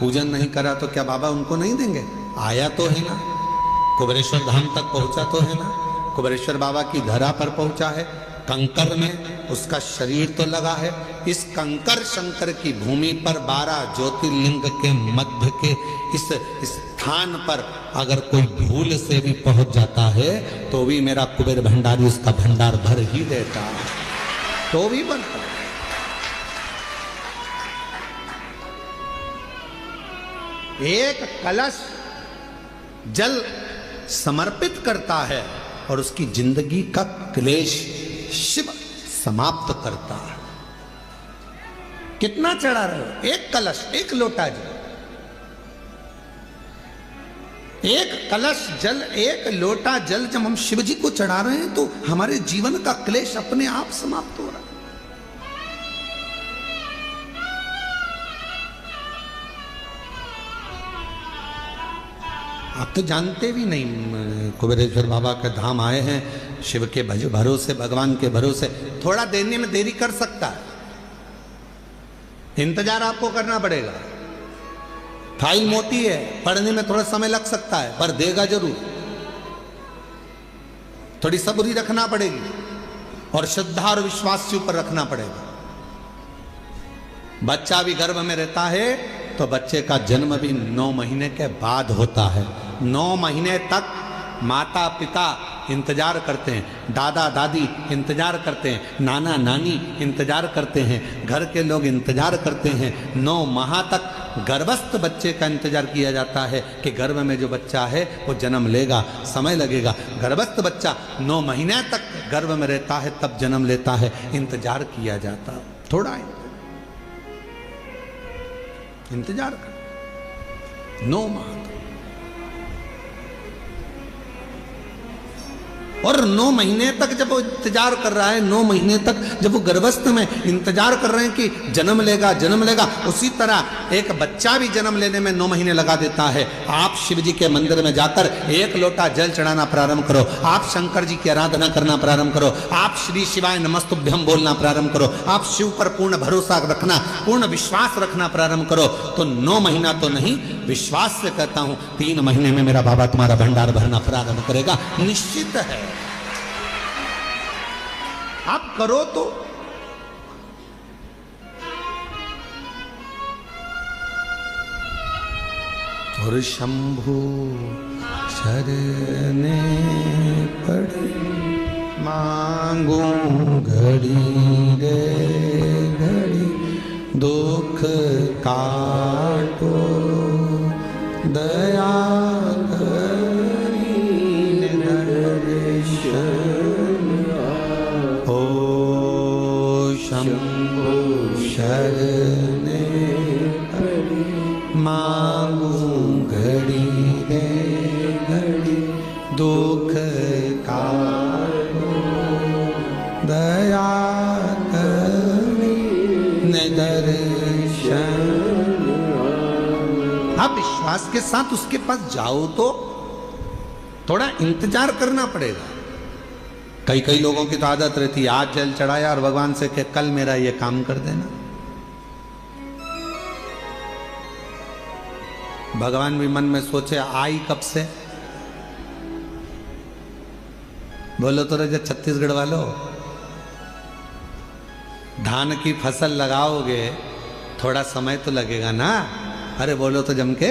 पूजन नहीं करा, तो क्या बाबा उनको नहीं देंगे? आया तो है ना, कुबेरेश्वर धाम तक पहुंचा तो है ना, कुबेरेश्वर बाबा की धरा पर पहुंचा है, कंकर में उसका शरीर तो लगा है। इस कंकर शंकर की भूमि पर 12 ज्योतिर्लिंग के मध्य के इस स्थान पर अगर कोई भूल से भी पहुंच जाता है तो भी मेरा कुबेर भंडारी उसका भंडार भर ही देता है, तो भी बनता। एक कलश जल समर्पित करता है और उसकी जिंदगी का क्लेश शिव समाप्त करता है। कितना चढ़ा रहे हो? एक कलश, एक लोटा जल, एक कलश जल, एक लोटा जल जब हम शिव जी को चढ़ा रहे हैं तो हमारे जीवन का क्लेश अपने आप समाप्त हो रहा है। आप तो जानते भी नहीं, कुबेरेश्वर बाबा के धाम आए हैं, शिव के भरोसे, भगवान के भरोसे। थोड़ा देने में देरी कर सकता है, इंतजार आपको करना पड़ेगा। फाइल मोटी है, पढ़ने में थोड़ा समय लग सकता है, पर देगा जरूर। थोड़ी सब्री रखना पड़ेगी और श्रद्धा और विश्वास के ऊपर रखना पड़ेगा। बच्चा भी गर्भ में रहता है तो बच्चे का जन्म भी 9 महीने के बाद होता है। 9 महीने तक माता पिता इंतजार करते हैं, दादा दादी इंतजार करते हैं, नाना नानी इंतजार करते हैं, घर के लोग इंतजार करते हैं। 9 माह तक गर्भस्थ बच्चे का इंतजार किया जाता है कि गर्भ में जो बच्चा है वो जन्म लेगा, समय लगेगा। गर्भस्थ बच्चा 9 महीने तक गर्भ में रहता है, तब जन्म लेता है, इंतजार किया जाता है। थोड़ा इंतजार कर 9 माह। और 9 महीने तक जब वो इंतजार कर रहा है, 9 महीने तक जब वो गर्भस्थ में इंतजार कर रहे हैं कि जन्म लेगा जन्म लेगा, उसी तरह एक बच्चा भी जन्म लेने में 9 महीने लगा देता है। आप शिव जी के मंदिर में जाकर 1 लोटा जल चढ़ाना प्रारंभ करो, आप शंकर जी की आराधना करना प्रारंभ करो, आप श्री शिवाय नमस्तुभ्यम बोलना प्रारंभ करो, आप शिव पर पूर्ण भरोसा रखना, पूर्ण विश्वास रखना प्रारंभ करो, तो 9 महीना तो नहीं, विश्वास से कहता हूं 3 महीने में मेरा बाबा तुम्हारा भंडार भरना प्रारंभ करेगा, निश्चित है। आप करो तो। और शंभु शरणे पड़े मांगू घड़ी रे घड़ी, दुख काटो दया करी दर्शन। ओ शंभु शरणे पड़े मांगू घड़ी रे घड़ी, दुख काटो दया करी दर्शन। आप विश्वास के साथ उसके पास जाओ तो थोड़ा इंतजार करना पड़ेगा। कई लोगों की तो आदत रहती है आज जल चढ़ाया और भगवान से कि कल मेरा ये काम कर देना। भगवान भी मन में सोचे आई कब से, बोलो तो रहे छत्तीसगढ़ वालों, धान की फसल लगाओगे थोड़ा समय तो लगेगा ना। अरे बोलो तो जम के,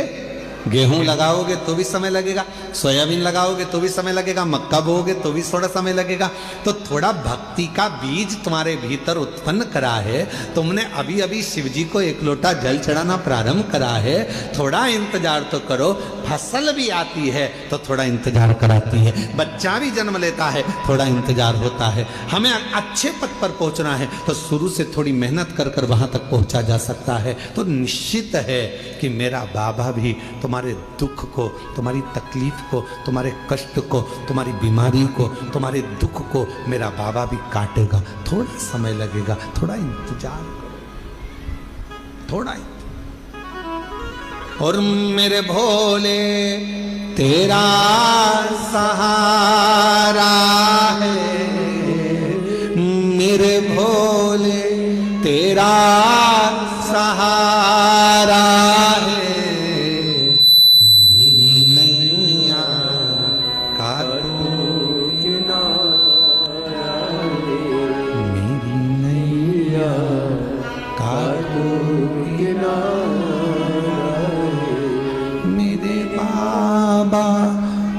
गेहूं लगाओगे तो भी समय लगेगा, सोयाबीन लगाओगे तो भी समय लगेगा, मक्का बोओगे तो भी थोड़ा समय लगेगा। तो थोड़ा भक्ति का बीज तुम्हारे भीतर उत्पन्न करा है, तुमने अभी अभी शिव जी को 1 लोटा जल चढ़ाना प्रारंभ करा है, थोड़ा इंतजार तो करो। फसल भी आती है तो थोड़ा इंतजार कराती है, बच्चा भी जन्म लेता है थोड़ा इंतजार होता है। हमें अच्छे पद पर पहुंचना है तो शुरू से थोड़ी मेहनत कर कर वहां तक पहुंचा जा सकता है। तो निश्चित है कि मेरा बाबा भी तुम्हारे दुख को, तुम्हारी तकलीफ को, तुम्हारे कष्ट को, तुम्हारी बीमारी को, तुम्हारे दुख को मेरा बाबा भी काटेगा। थोड़ा समय लगेगा, थोड़ा इंतजार करो, थोड़ा। और मेरे भोले तेरा सहारा है, मेरे भोले तेरा सहारा है,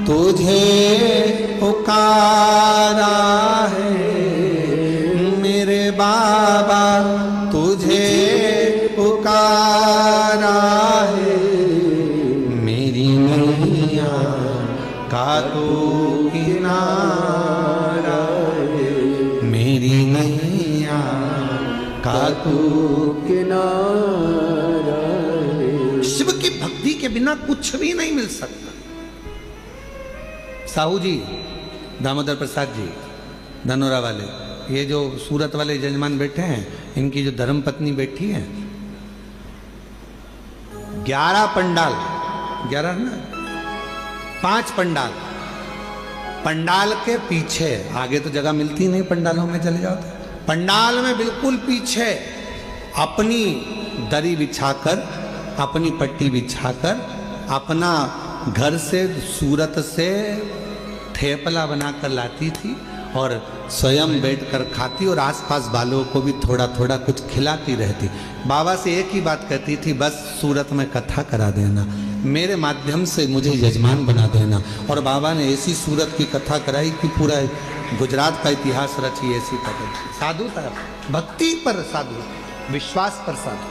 तुझे पुकारा है, मेरे बाबा तुझे पुकारा है, मेरी नैया का तू किनारा है, मेरी नैया का तू किनारा है। शिव की भक्ति के बिना कुछ भी नहीं मिल सकता। साहू जी, दामोदर प्रसाद जी, धनोरा वाले, ये जो सूरत वाले जजमान बैठे हैं, इनकी जो धर्म पत्नी बैठी है, 11 पंडाल, 11 ना 5 पंडाल, पंडाल के पीछे, आगे तो जगह मिलती नहीं पंडालों में चले जाओ तो, पंडाल में बिल्कुल पीछे अपनी दरी बिछाकर, अपनी पट्टी बिछाकर, अपना घर से सूरत से ठेपला बनाकर लाती थी और स्वयं बैठकर खाती और आसपास वालों को भी थोड़ा थोड़ा कुछ खिलाती रहती। बाबा से एक ही बात कहती थी, बस सूरत में कथा करा देना, मेरे माध्यम से मुझे यजमान बना देना। और बाबा ने ऐसी सूरत की कथा कराई कि पूरा गुजरात का इतिहास रची। ऐसी कथा, साधु था, भक्ति पर साधु, विश्वास पर साधु,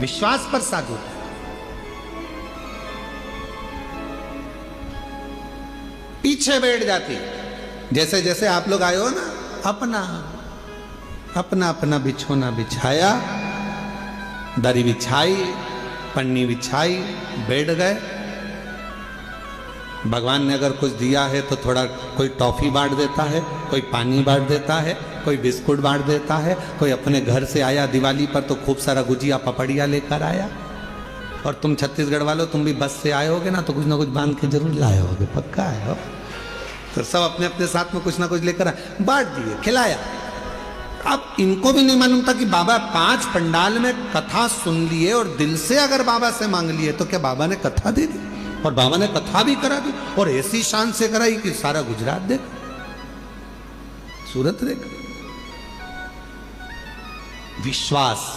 विश्वास पर साधु। पीछे बैठ जाती, जैसे जैसे आप लोग आए हो ना, अपना अपना अपना बिछोना बिछाया, दरी बिछाई, पन्नी बिछाई, बैठ गए। भगवान ने अगर कुछ दिया है तो थोड़ा कोई टॉफी बांट देता है, कोई पानी बांट देता है, कोई बिस्कुट बांट देता है, कोई अपने घर से आया दिवाली पर तो खूब सारा गुजिया पपड़िया लेकर आया। और तुम छत्तीसगढ़ वालों, तुम भी बस से आए होगे ना, तो कुछ ना कुछ बांध के जरूर लाए होगे, पक्का है हो। तो सब अपने अपने साथ में कुछ ना कुछ लेकर आए, बांट दिए, खिलाया। अब इनको भी नहीं मालूम था कि बाबा 5 पंडाल में कथा सुन लिए और दिल से अगर बाबा से मांग लिए तो क्या बाबा ने कथा दे दी, और बाबा ने कथा भी करा दी, और ऐसी शान से कराई कि सारा गुजरात देख, सूरत देख। विश्वास।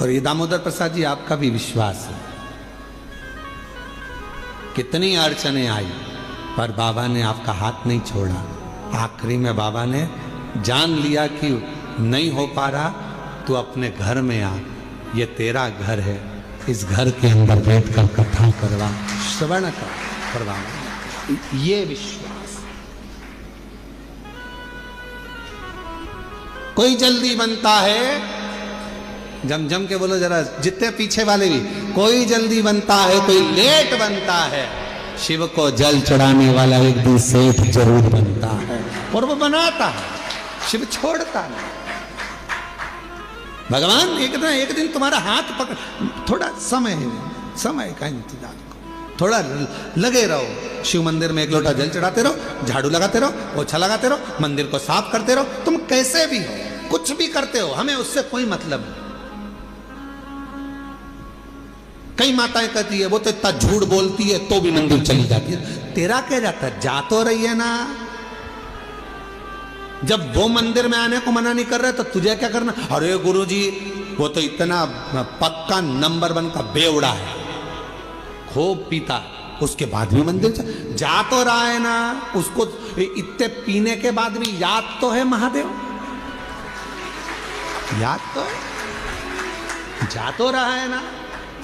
और ये दामोदर प्रसाद जी आपका भी विश्वास है। कितनी अड़चने आई पर बाबा ने आपका हाथ नहीं छोड़ा। आखिरी में बाबा ने जान लिया कि नहीं हो पा रहा, तो अपने घर में आ, ये तेरा घर है, इस घर के अंदर बैठ कर कथा करवा, श्रवण करवा। ये विश्वास। कोई जल्दी बनता है, जम के बोलो जरा, जितने पीछे वाले भी, कोई जल्दी बनता है, कोई लेट बनता है। शिव को जल चढ़ाने वाला एक दिन सेठ जरूर बनता है, और वो बनाता है, शिव छोड़ता नहीं। भगवान एक दिन तुम्हारा हाथ पकड़, थोड़ा समय का इंतजार करो, थोड़ा लगे रहो। शिव मंदिर में 1 लोटा जल चढ़ाते रहो, झाड़ू लगाते रहो, पोछा लगाते रहो, मंदिर को साफ करते रहो। तुम कैसे भी हो, कुछ भी करते हो, हमें उससे कोई मतलब नहीं। कई माताएं कहती है वो तो इतना झूठ बोलती है तो भी मंदिर चली जाती है। तेरा क्या जाता है, जा तो रही है ना। जब वो मंदिर में आने को मना नहीं कर रहे तो तुझे क्या करना। अरे गुरुजी वो तो इतना पक्का नंबर 1 का बेवड़ा है, खूब पीता, उसके बाद भी मंदिर जा तो रहा है ना। उसको इतने पीने के बाद भी याद तो है महादेव, याद तो है, जा तो रहा है ना,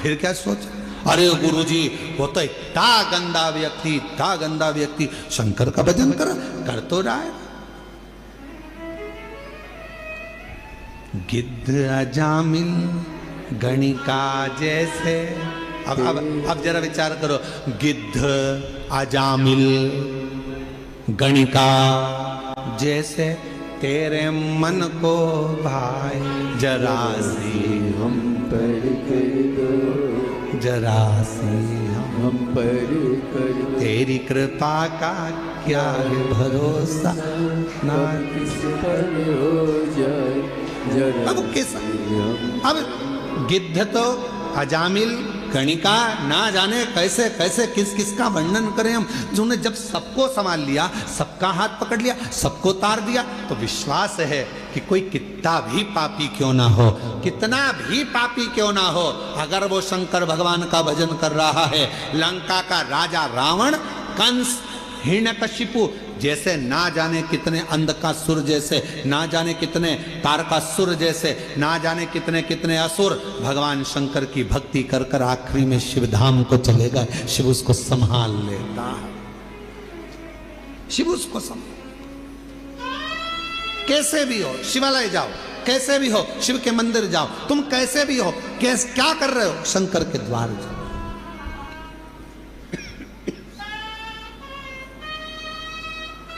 फिर क्या सोच। अरे गुरुजी वो तो इतना गंदा व्यक्ति, शंकर का भजन कर तो रहा है। गिद्ध अजामिल गणिका जैसे, अब जरा विचार करो, गिद्ध अजामिल गणिका जैसे तेरे मन को भाई, जरा सी हम पर कर दो, जरा सी हम पर कर दो, तेरी कृपा का क्या है भरोसा, ना किस पर हो जाए जरा। अब किस, अब गिद्ध तो अजामिल गणिका, ना जाने कैसे कैसे किस का वर्णन करें हम, जिन्होंने जब सबको संभाल लिया, सबका हाथ पकड़ लिया, सबको तार दिया, तो विश्वास है कि कोई कितना भी पापी क्यों ना हो, कितना भी पापी क्यों ना हो, अगर वो शंकर भगवान का भजन कर रहा है, लंका का राजा रावण, कंस, हिरण्यकशिपु जैसे, ना जाने कितने अंधकासुर जैसे, ना जाने कितने तारकासुर जैसे, ना जाने कितने कितने असुर भगवान शंकर की भक्ति कर कर आखिरी में शिव धाम को चले गए। शिव उसको संभाल लेता है, शिव उसको संभाल। कैसे भी हो शिवालय जाओ, कैसे भी हो शिव के मंदिर जाओ, तुम कैसे भी हो, क्या कर रहे हो, शंकर के द्वार जाओ।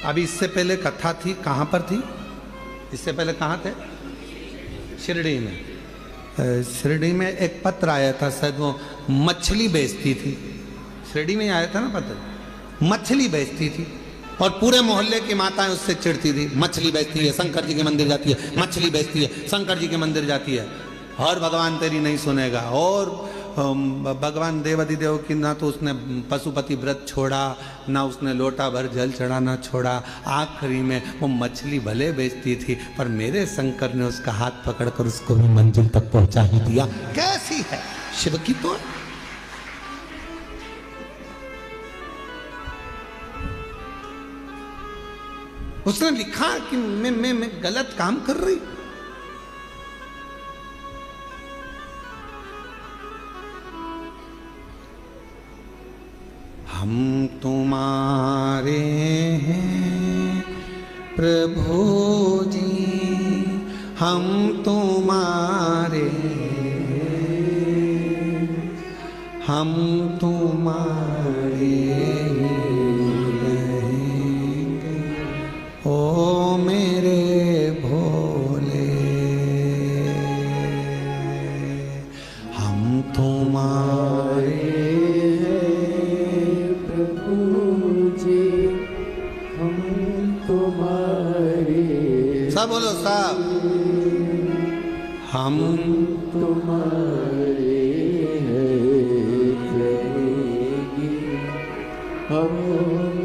अभी इससे पहले कथा थी, कहाँ पर थी, इससे पहले कहाँ थे, शिरडी में। शिरडी में एक पत्र आया था, शायद वो मछली बेचती थी, शिरडी में आया था ना पत्र, मछली बेचती थी, और पूरे मोहल्ले की माताएं उससे चिढ़ती थी, मछली बेचती है, शंकर जी के मंदिर जाती है, मछली बेचती है, शंकर जी के मंदिर जाती है, और भगवान तेरी नहीं सुनेगा। और भगवान देवाधिदेव की ना तो उसने पशुपति व्रत छोड़ा, ना उसने लोटा भर जल चढ़ाना छोड़ा। आखिरी में वो मछली भले बेचती थी, पर मेरे शंकर ने उसका हाथ पकड़कर उसको भी मंजिल तक पहुंचा ही दिया। कैसी है शिव की तो। उसने लिखा कि मैं गलत काम कर रही। हम तुम्हारे हैं प्रभु जी, हम तुम्हारे, हम तुम्हारे रहेंगे ओ मेरे भोले, हम तुम्हारे प्रभु जी, हम तुम्हारे, सब बोलो सब, हम तुम्हारे हैं प्रभु जी, हम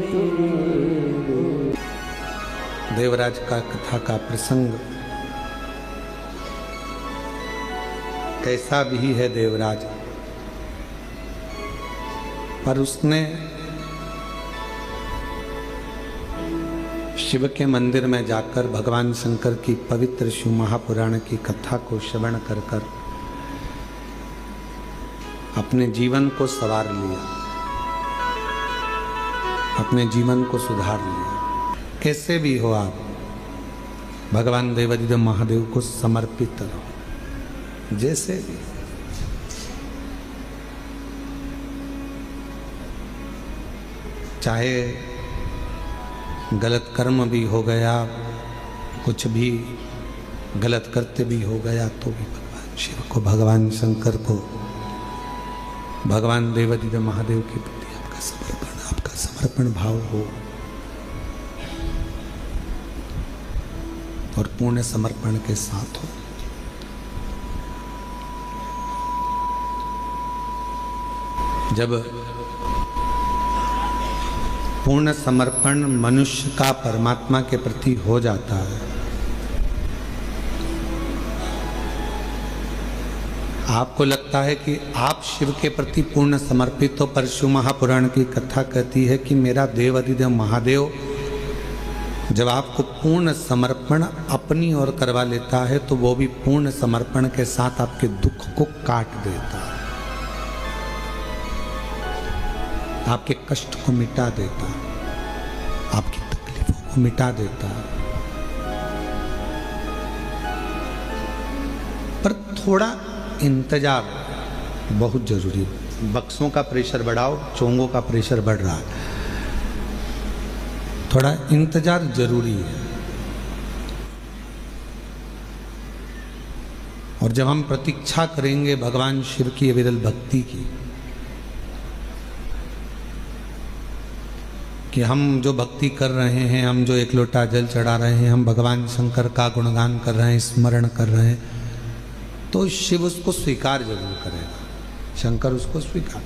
तुम्हारे। देवराज का कथा का प्रसंग कैसा भी है देवराज, पर उसने शिव के मंदिर में जाकर भगवान शंकर की पवित्र शिव महापुराण की कथा को श्रवण कर कर अपने जीवन को संवार लिया, अपने जीवन को सुधार लिया। कैसे भी हो आप भगवान देवाधिदेव महादेव को समर्पित रहो, जैसे भी। चाहे गलत कर्म भी हो गया, कुछ भी गलत करते भी हो गया, तो भी भगवान शिव को, भगवान शंकर को, भगवान देवाधिदेव महादेव के प्रति आपका समर्पण भाव हो और पूर्ण समर्पण के साथ हो। जब पूर्ण समर्पण मनुष्य का परमात्मा के प्रति हो जाता है, आपको लगता है कि आप शिव के प्रति पूर्ण समर्पित हो, पर शिव महापुराण की कथा कहती है कि मेरा देवाधिदेव महादेव जब आपको पूर्ण समर्पण अपनी ओर करवा लेता है तो वो भी पूर्ण समर्पण के साथ आपके दुख को काट देता है, आपके कष्ट को मिटा देता है, आपकी तकलीफों को मिटा देता है। पर थोड़ा इंतजार बहुत जरूरी है। बक्सों का प्रेशर बढ़ाओ, चोंगों का प्रेशर बढ़ रहा है, थोड़ा इंतजार जरूरी है। और जब हम प्रतीक्षा करेंगे भगवान शिव की अविरल भक्ति की, कि हम जो भक्ति कर रहे हैं, हम जो एक लोटा जल चढ़ा रहे हैं, हम भगवान शंकर का गुणगान कर रहे हैं, स्मरण कर रहे हैं, तो शिव उसको स्वीकार जरूर करेगा, शंकर उसको स्वीकार।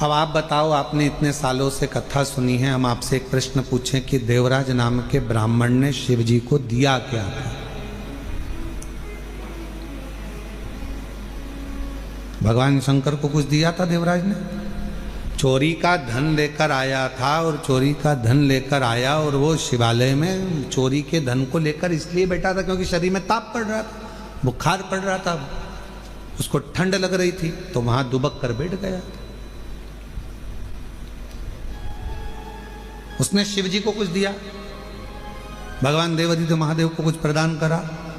अब आप बताओ, आपने इतने सालों से कथा सुनी है, हम आपसे एक प्रश्न पूछें कि देवराज नाम के ब्राह्मण ने शिव जी को दिया क्या था? भगवान शंकर को कुछ दिया था देवराज ने? चोरी का धन लेकर आया था, और चोरी का धन लेकर आया और वो शिवालय में चोरी के धन को लेकर इसलिए बैठा था क्योंकि शरीर में ताप पड़ रहा था, बुखार पड़ रहा था, उसको ठंड लग रही थी, तो वहां दुबक कर बैठ गया। उसने शिव जी को कुछ दिया? भगवान देवाधिदेव महादेव को कुछ प्रदान करा?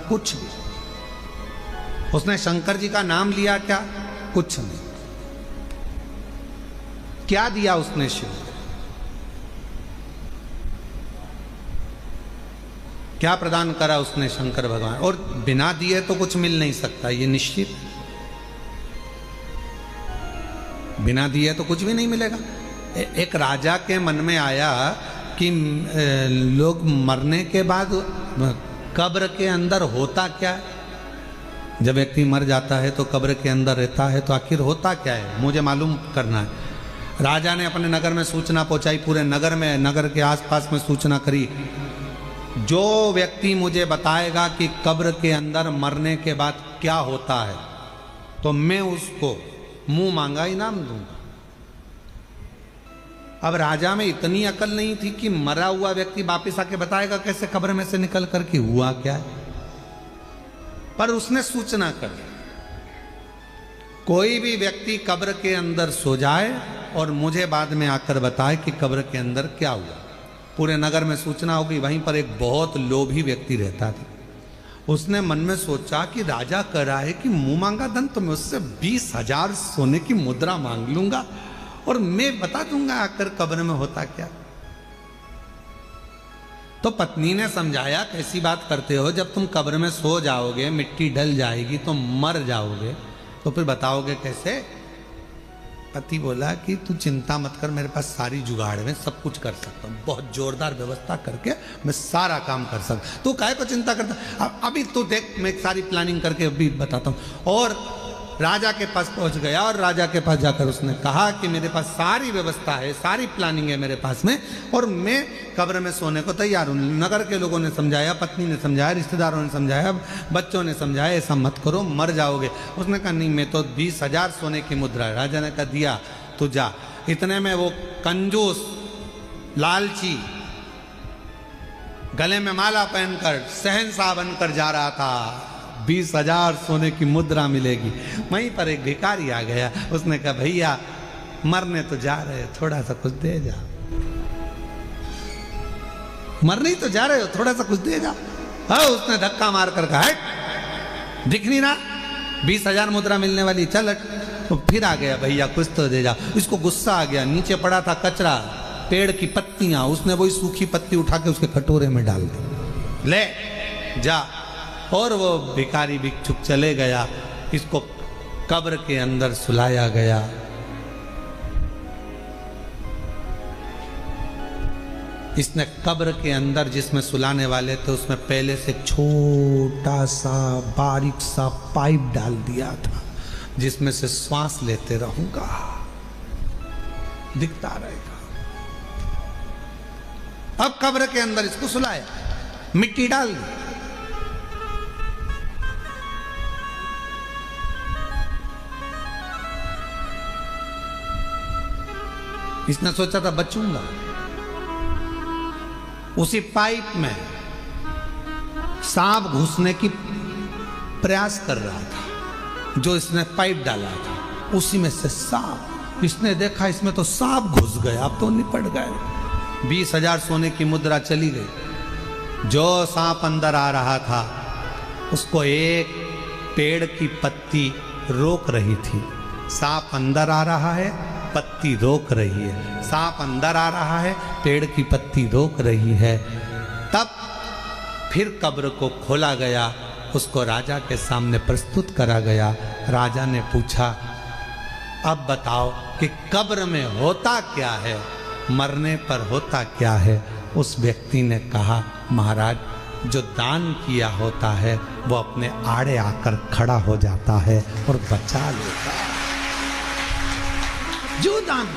कुछ भी। उसने शंकर जी का नाम लिया क्या? कुछ नहीं। क्या दिया उसने शिव? क्या प्रदान करा उसने शंकर भगवान? और बिना दिए तो कुछ मिल नहीं सकता, ये निश्चित। बिना दिए तो कुछ भी नहीं मिलेगा। एक राजा के मन में आया कि लोग मरने के बाद कब्र के अंदर होता क्या है? जब व्यक्ति मर जाता है तो कब्र के अंदर रहता है, तो आखिर होता क्या है, मुझे मालूम करना है। राजा ने अपने नगर में सूचना पहुंचाई, पूरे नगर में, नगर के आसपास में सूचना करी, जो व्यक्ति मुझे बताएगा कि कब्र के अंदर मरने के बाद क्या होता है, तो मैं उसको मुंह मांगा इनाम दूंगा। अब राजा में इतनी अकल नहीं थी कि मरा हुआ व्यक्ति वापिस आके बताएगा कैसे कब्र में से निकल कर कि हुआ क्या है, पर उसने सूचना कर दी, कोई भी व्यक्ति कब्र के अंदर सो जाए और मुझे बाद में आकर बताए कि कब्र के अंदर क्या हुआ। पूरे नगर में सूचना होगी। वहीं पर एक बहुत लोभी व्यक्ति रहता था, उसने मन में सोचा कि राजा कह रहा है कि मुंह मांगा धन, तो मैं उससे 20,000 सोने की मुद्रा मांग लूंगा और मैं बता दूंगा आकर कब्र में होता क्या। तो पत्नी ने समझाया, कैसी बात करते हो, जब तुम कब्र में सो जाओगे, मिट्टी डल जाएगी तो मर जाओगे, तो फिर बताओगे कैसे। पति बोला कि तू चिंता मत कर, मेरे पास सारी जुगाड़ में सब कुछ कर सकता हूँ, बहुत जोरदार व्यवस्था करके मैं सारा काम कर सकता। तू काहे को चिंता करता, अभी तू देख, मैं सारी प्लानिंग करके अभी बताता हूँ। और राजा के पास पहुंच गया और राजा के पास जाकर उसने कहा कि मेरे पास सारी व्यवस्था है, सारी प्लानिंग है मेरे पास में, और मैं कब्र में सोने को तैयार हूँ। नगर के लोगों ने समझाया, पत्नी ने समझाया, रिश्तेदारों ने समझाया, बच्चों ने समझाया, ऐसा मत करो, मर जाओगे। उसने कहा नहीं, मैं तो 20,000 सोने की मुद्रा है। राजा ने कहा दिया, तू जा। इतने में वो कंजूस लालची गले में माला पहनकर शहंशाह बनकर जा रहा था। 20,000 सोने की मुद्रा मिलेगी। वहीं पर एक भिखारी आ गया, उसने कहा भैया मरने तो जा रहे हो, थोड़ा सा कुछ दे जा। मरने तो जा रहे हो, थोड़ा सा कुछ दे जा। हाँ, उसने धक्का मार कर कहा, हट, दिख नहीं रहा 20,000 मुद्रा मिलने वाली, चल हट। तो फिर आ गया, भैया कुछ तो दे जा। इसको गुस्सा आ गया, नीचे पड़ा था कचरा, पेड़ की पत्तियां, उसने वही सूखी पत्ती उठा के उसके कटोरे में डाल दी, ले जा। और वो भिखारी भिक्षुक चले गया। इसको कब्र के अंदर सुलाया गया। इसने कब्र के अंदर जिसमें सुलाने वाले थे उसमें पहले से छोटा सा बारीक सा पाइप डाल दिया था, जिसमें से श्वास लेते रहूंगा, दिखता रहेगा। अब कब्र के अंदर इसको सुलाया, मिट्टी डाल दी। इसने सोचा था बचूंगा। उसी पाइप में सांप घुसने की प्रयास कर रहा था, जो इसने पाइप डाला था उसी में से सांप। इसने देखा इसमें तो सांप घुस गया, अब तो निपट गए। 20,000 सोने की मुद्रा चली गई। जो सांप अंदर आ रहा था उसको एक पेड़ की पत्ती रोक रही थी। सांप अंदर आ रहा है, पत्ती रोक रही है। सांप अंदर आ रहा है, पेड़ की पत्ती रोक रही है। तब फिर कब्र को खोला गया, उसको राजा के सामने प्रस्तुत करा गया। राजा ने पूछा, अब बताओ कि कब्र में होता क्या है, मरने पर होता क्या है। उस व्यक्ति ने कहा, महाराज जो दान किया होता है वो अपने आड़े आकर खड़ा हो जाता है और बचा लेता है। जो दान,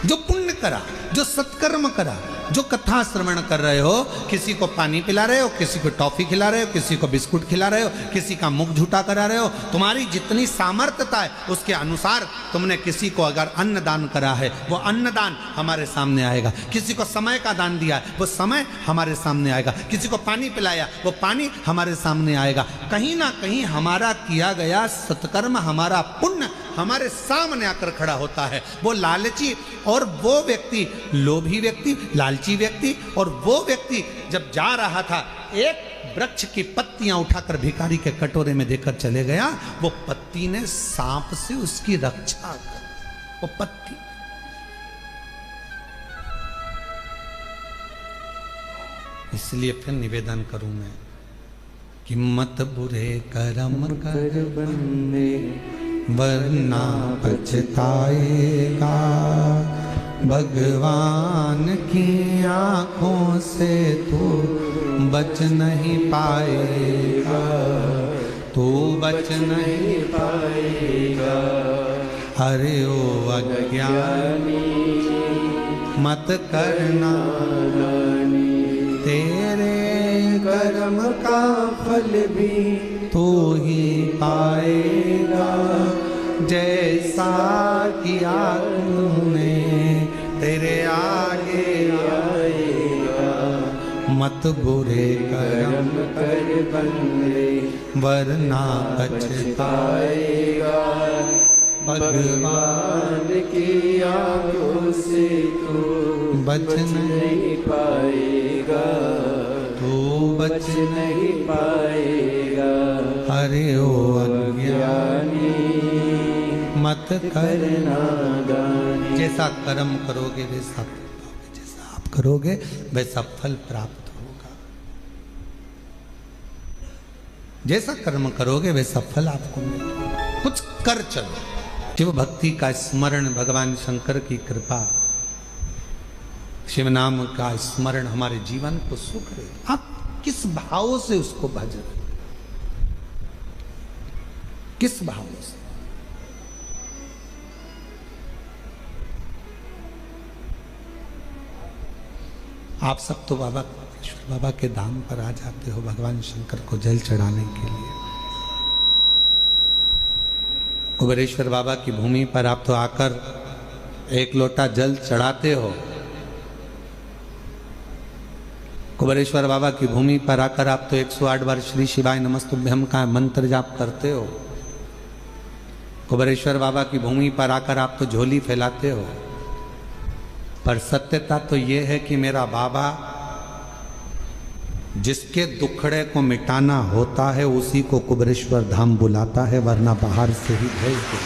जो पुण्य करा, जो सत्कर्म करा, जो कथा श्रवण कर रहे हो, किसी को पानी पिला रहे हो, किसी को टॉफी खिला रहे हो, किसी को बिस्कुट खिला रहे हो, किसी का मुख झूठा करा रहे हो, तुम्हारी जितनी सामर्थ्यता है उसके अनुसार तुमने किसी को अगर अन्न दान करा है वो अन्न दान हमारे सामने आएगा। किसी को समय का दान दिया है वो समय हमारे सामने आएगा। किसी को पानी पिलाया वो पानी हमारे सामने आएगा। कहीं ना कहीं हमारा किया गया सत्कर्म, हमारा पुण्य हमारे सामने आकर खड़ा होता है। वो लालची और वो व्यक्ति, लोभी व्यक्ति, लालची व्यक्ति और वो व्यक्ति जब जा रहा था, एक वृक्ष की पत्तियां उठाकर भिखारी के कटोरे में देकर चले गया। वो पत्ती ने सांप से उसकी रक्षा कर, वो पत्ती। इसलिए फिर निवेदन करूं मैं कि मत बुरे कर्म कर बंदे वरना पछताएगा। भगवान की आंखों से तू बच नहीं पाएगा, तू बच नहीं पाएगा। अरे ओ अज्ञानी मत करना, तेरे कर्म का फल भी तू ही पाएगा। जैसा किया तूने तेरे आगे आएगा। मत बुरे कर्म कर बंदे वरना पछताएगा। भगवान की आंखों से तू बच नहीं पाएगा, तू बच नहीं पाएगा। अरे ओ अज्ञानी मत करना दानी। जैसा कर्म करोगे वैसा फल पाओगे, जैसा आप करोगे वैसा फल प्राप्त होगा। जैसा कर्म करोगे वैसा फल आपको मिलेगा। कुछ कर चलो। शिव भक्ति का स्मरण, भगवान शंकर की कृपा, शिव नाम का स्मरण हमारे जीवन को सुख दे। आप किस भाव से उसको भज रहे, किस भाव से? आप सब तो बाबा के धाम पर आ जाते हो भगवान शंकर को जल चढ़ाने के लिए। कुबेरेश्वर बाबा की भूमि पर आप तो आकर एक लोटा जल चढ़ाते हो। कुबेरेश्वर बाबा की भूमि पर आकर आप तो 108 बार श्री शिवाय नमस्तुभ्यम का मंत्र जाप करते हो। कुबेरेश्वर बाबा की भूमि पर आकर आप तो झोली फैलाते हो। पर सत्यता तो ये है कि मेरा बाबा जिसके दुखड़े को मिटाना होता है उसी को कुबेरेश्वर धाम बुलाता है, वरना बाहर से ही भेज दे।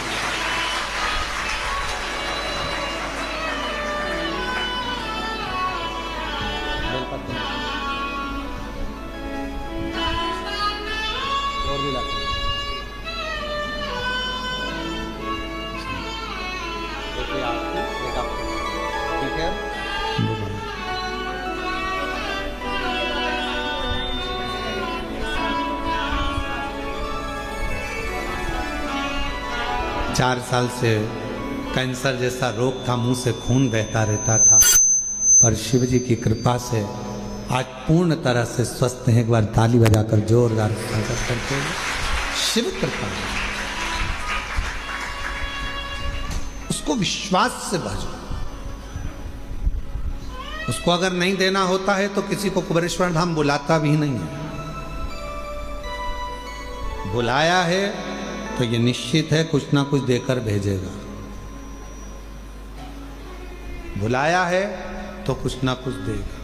ठीक है, 4 साल से कैंसर जैसा रोग था, मुंह से खून बहता रहता था, पर शिव जी की कृपा से आज पूर्ण तरह से स्वस्थ हैं। एक बार ताली बजाकर जोरदार स्वागत करते हैं। शिव कृपा, उसको विश्वास से भजो। उसको अगर नहीं देना होता है तो किसी को कुबेरेश्वर धाम बुलाता भी नहीं है। बुलाया है तो ये निश्चित है कुछ ना कुछ देकर भेजेगा। बुलाया है तो कुछ ना कुछ देगा,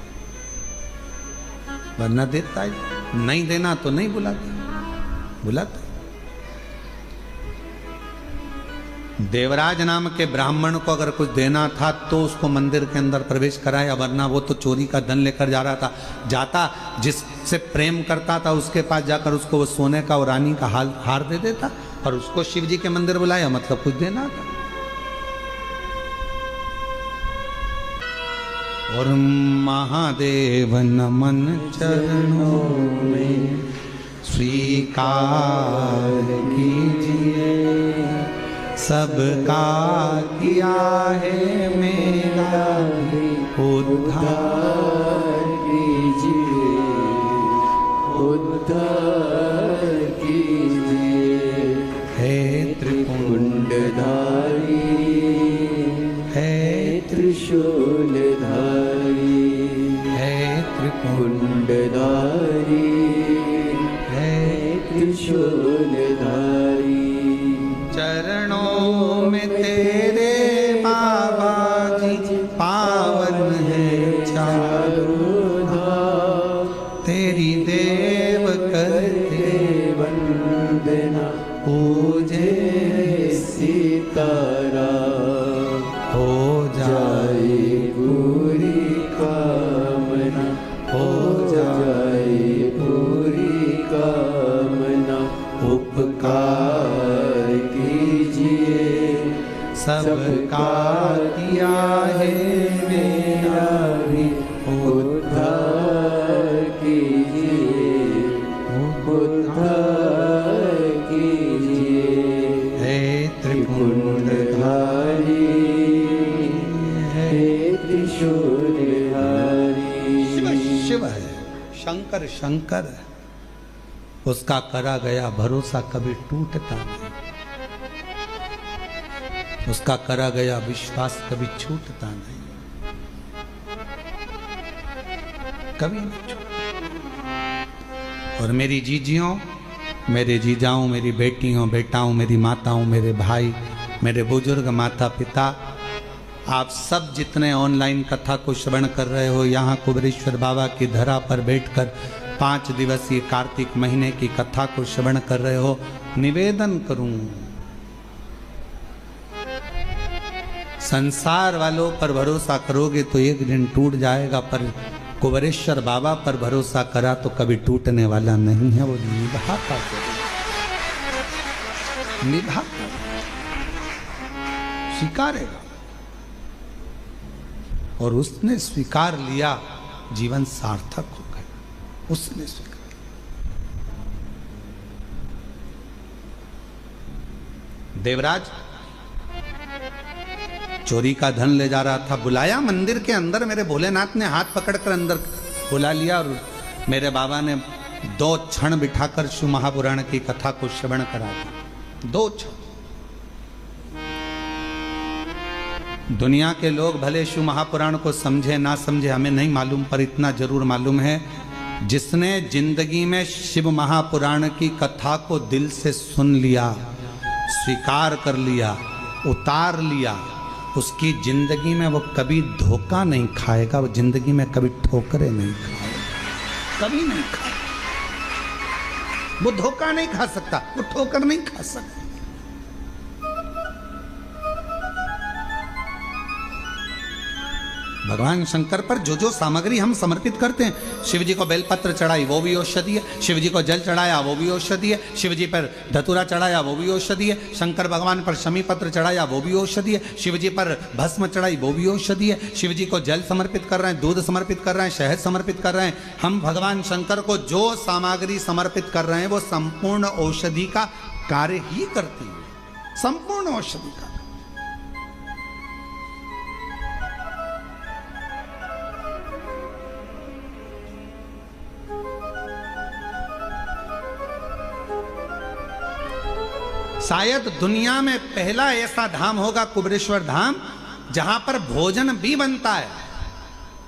वरना देता है। नहीं देना तो नहीं बुलाता। देवराज नाम के ब्राह्मण को अगर कुछ देना था तो उसको मंदिर के अंदर प्रवेश कराया, वरना वो तो चोरी का धन लेकर जा रहा था। जाता जिससे प्रेम करता था उसके पास जाकर उसको वो सोने का और रानी का हार दे देता, और उसको शिव जी के मंदिर बुलाया, मतलब कुछ देना था। और महादेव नमन चरणों में स्वीकार कीजिए, सबका किया है मेरा उद्धार कीजिए, उद्धार कीजिए। हे त्रिपुंडधारी, हे त्रिशूलधारी, हे त्रिपुंडधारी, हे त्रिशूलधारी। चरणों में तेरे बाबा जी पावन है चारों धाम, तेरी देव करते वंदना पूजे सीताराम। हो जाए पूरी कामना, हो जाए पूरी कामना। उपकार कीजिए, सबका किया है मेरा भी उद्धार कीजिए, उद्धार कीजिए। हे त्रिपुंडधारी, हे त्रिशूलधारी। शिव है, शंकर शंकर है। उसका करा गया भरोसा कभी टूटता नहीं, उसका करा गया विश्वास कभी छूटता नहीं, कभी नहीं छूटता। और मेरी जीजियों, मेरे जीजाओं, मेरी बेटियों, बेटाओं, मेरी माताओं, मेरे भाई, मेरे बुजुर्ग माता पिता, आप सब जितने ऑनलाइन कथा को श्रवण कर रहे हो, यहाँ कुबेरेश्वर बाबा की धरा पर बैठकर 5 दिवसीय कार्तिक महीने की कथा को श्रवण कर रहे हो, निवेदन करूं, संसार वालों पर भरोसा करोगे तो एक दिन टूट जाएगा, पर कुबरेश्वर बाबा पर भरोसा करा तो कभी टूटने वाला नहीं है। वो निभाता स्वीकारेगा, और उसने स्वीकार लिया, जीवन सार्थक हो गया। उसने स्वीकार, देवराज चोरी का धन ले जा रहा था, बुलाया मंदिर के अंदर, मेरे भोलेनाथ ने हाथ पकड़कर अंदर बुला लिया और मेरे बाबा ने 2 क्षण बिठाकर शिव महापुराण की कथा को श्रवण करा दी। 2 क्षण। दुनिया के लोग भले शिव महापुराण को समझे ना समझे हमें नहीं मालूम, पर इतना जरूर मालूम है, जिसने जिंदगी में शिव महापुराण की कथा को दिल से सुन लिया, स्वीकार कर लिया, उतार लिया, उसकी जिंदगी में वो कभी धोखा नहीं खाएगा, वो जिंदगी में कभी ठोकरें नहीं खाएगा, कभी नहीं खाएगा। वो धोखा नहीं खा सकता, वो ठोकर नहीं खा सकता। भगवान शंकर पर जो जो सामग्री हम समर्पित करते हैं, शिव जी को बेलपत्र चढ़ाई वो भी औषधि है, शिव जी को जल चढ़ाया वो भी औषधि है, शिव जी पर धतूरा चढ़ाया वो भी औषधि है, शंकर भगवान पर शमी पत्र चढ़ाया वो भी औषधि है, शिव जी पर भस्म चढ़ाई वो भी औषधि है, शिव जी को जल समर्पित कर रहे हैं, दूध समर्पित कर रहे हैं, शहद समर्पित कर रहे हैं, हम भगवान शंकर को जो सामग्री समर्पित कर रहे हैं वो संपूर्ण औषधि का कार्य ही करती है, संपूर्ण औषधि का। शायद दुनिया में पहला ऐसा धाम होगा कुबरेश्वर धाम, जहां पर भोजन भी बनता है।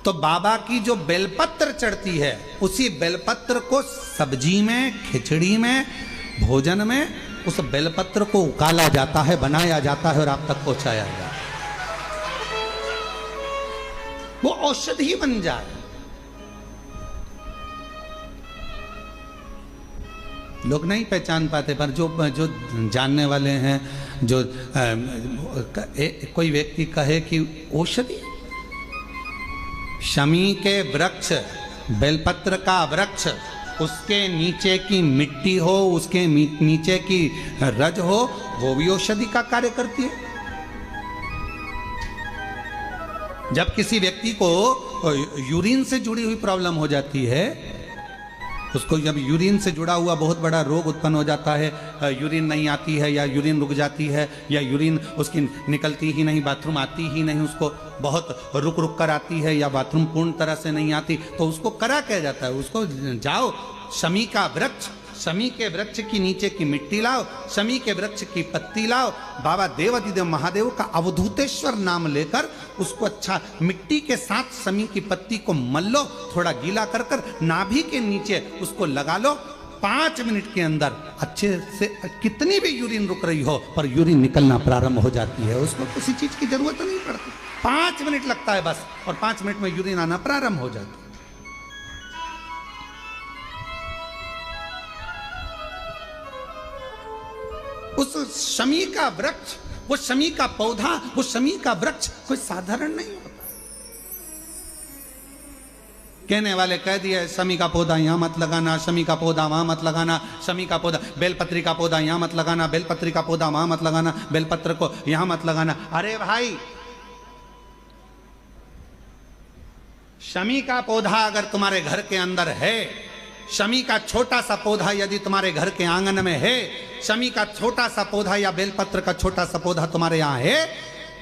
तो बाबा की जो बेलपत्र चढ़ती है, उसी बेलपत्र को सब्जी में, खिचड़ी में, भोजन में, उस बेलपत्र को उकाला जाता है, बनाया जाता है और आप तक पहुंचाया जाता है, वो औषधि बन जाए। लोग नहीं पहचान पाते, पर जो जानने वाले हैं, जो कोई व्यक्ति कहे कि औषधि, शमी के वृक्ष, बेलपत्र का वृक्ष, उसके नीचे की मिट्टी हो, उसके नीचे की रज हो, वो भी औषधि का कार्य करती है। जब किसी व्यक्ति को यूरिन से जुड़ी हुई प्रॉब्लम हो जाती है, उसको जब यूरिन से जुड़ा हुआ बहुत बड़ा रोग उत्पन्न हो जाता है, यूरिन नहीं आती है या यूरिन रुक जाती है या यूरिन उसकी निकलती ही नहीं, बाथरूम आती ही नहीं, उसको बहुत रुक रुक कर आती है या बाथरूम पूर्ण तरह से नहीं आती, तो उसको करा क्या जाता है, उसको जाओ शमी का वृक्ष, शमी के वृक्ष की नीचे की मिट्टी लाओ, शमी के वृक्ष की पत्ती लाओ, बाबा देवाधिदेव महादेव का अवधूतेश्वर नाम लेकर उसको अच्छा मिट्टी के साथ शमी की पत्ती को मल लो, थोड़ा गीला कर कर नाभि के नीचे उसको लगा लो। 5 मिनट के अंदर अच्छे से, कितनी भी यूरिन रुक रही हो पर यूरिन निकलना प्रारंभ हो जाती है, उसको किसी चीज की जरूरत नहीं पड़ती, 5 मिनट लगता है बस, और 5 मिनट में यूरिन आना प्रारंभ हो जाती है। उस शमी का वृक्ष, वो शमी का पौधा, वो शमी का वृक्ष कोई साधारण नहीं होता। कहने वाले कह दिए शमी का पौधा यहां मत लगाना, शमी का पौधा वहां मत लगाना, शमी का पौधा, बेलपत्री का पौधा यहां मत लगाना, बेलपत्री का पौधा वहां मत लगाना, बेलपत्र को यहां मत लगाना। अरे भाई, शमी का पौधा अगर तुम्हारे घर के अंदर है, शमी का छोटा सा पौधा यदि तुम्हारे घर के आंगन में है, शमी का छोटा सा पौधा या बेलपत्र का छोटा सा पौधा तुम्हारे यहाँ है,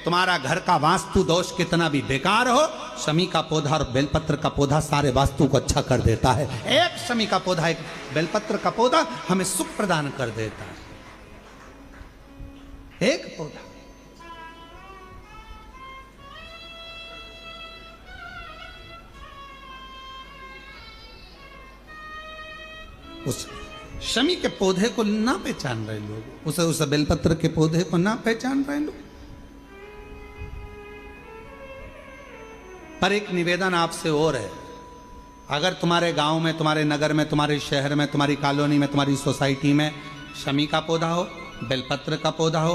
तुम्हारा घर का वास्तु दोष कितना भी बेकार हो, शमी का पौधा और बेलपत्र का पौधा सारे वास्तु को अच्छा कर देता है। एक शमी का पौधा, एक बेलपत्र का पौधा हमें सुख प्रदान कर देता है, एक पौधा। उस शमी के पौधे को ना पहचान रहे लोग, उस बेलपत्र के पौधे को ना पहचान रहे लोग। पर एक निवेदन आपसे और है, अगर तुम्हारे गांव में, तुम्हारे नगर में, तुम्हारे शहर में, तुम्हारी कॉलोनी में, तुम्हारी सोसाइटी में शमी का पौधा हो, बेलपत्र का पौधा हो,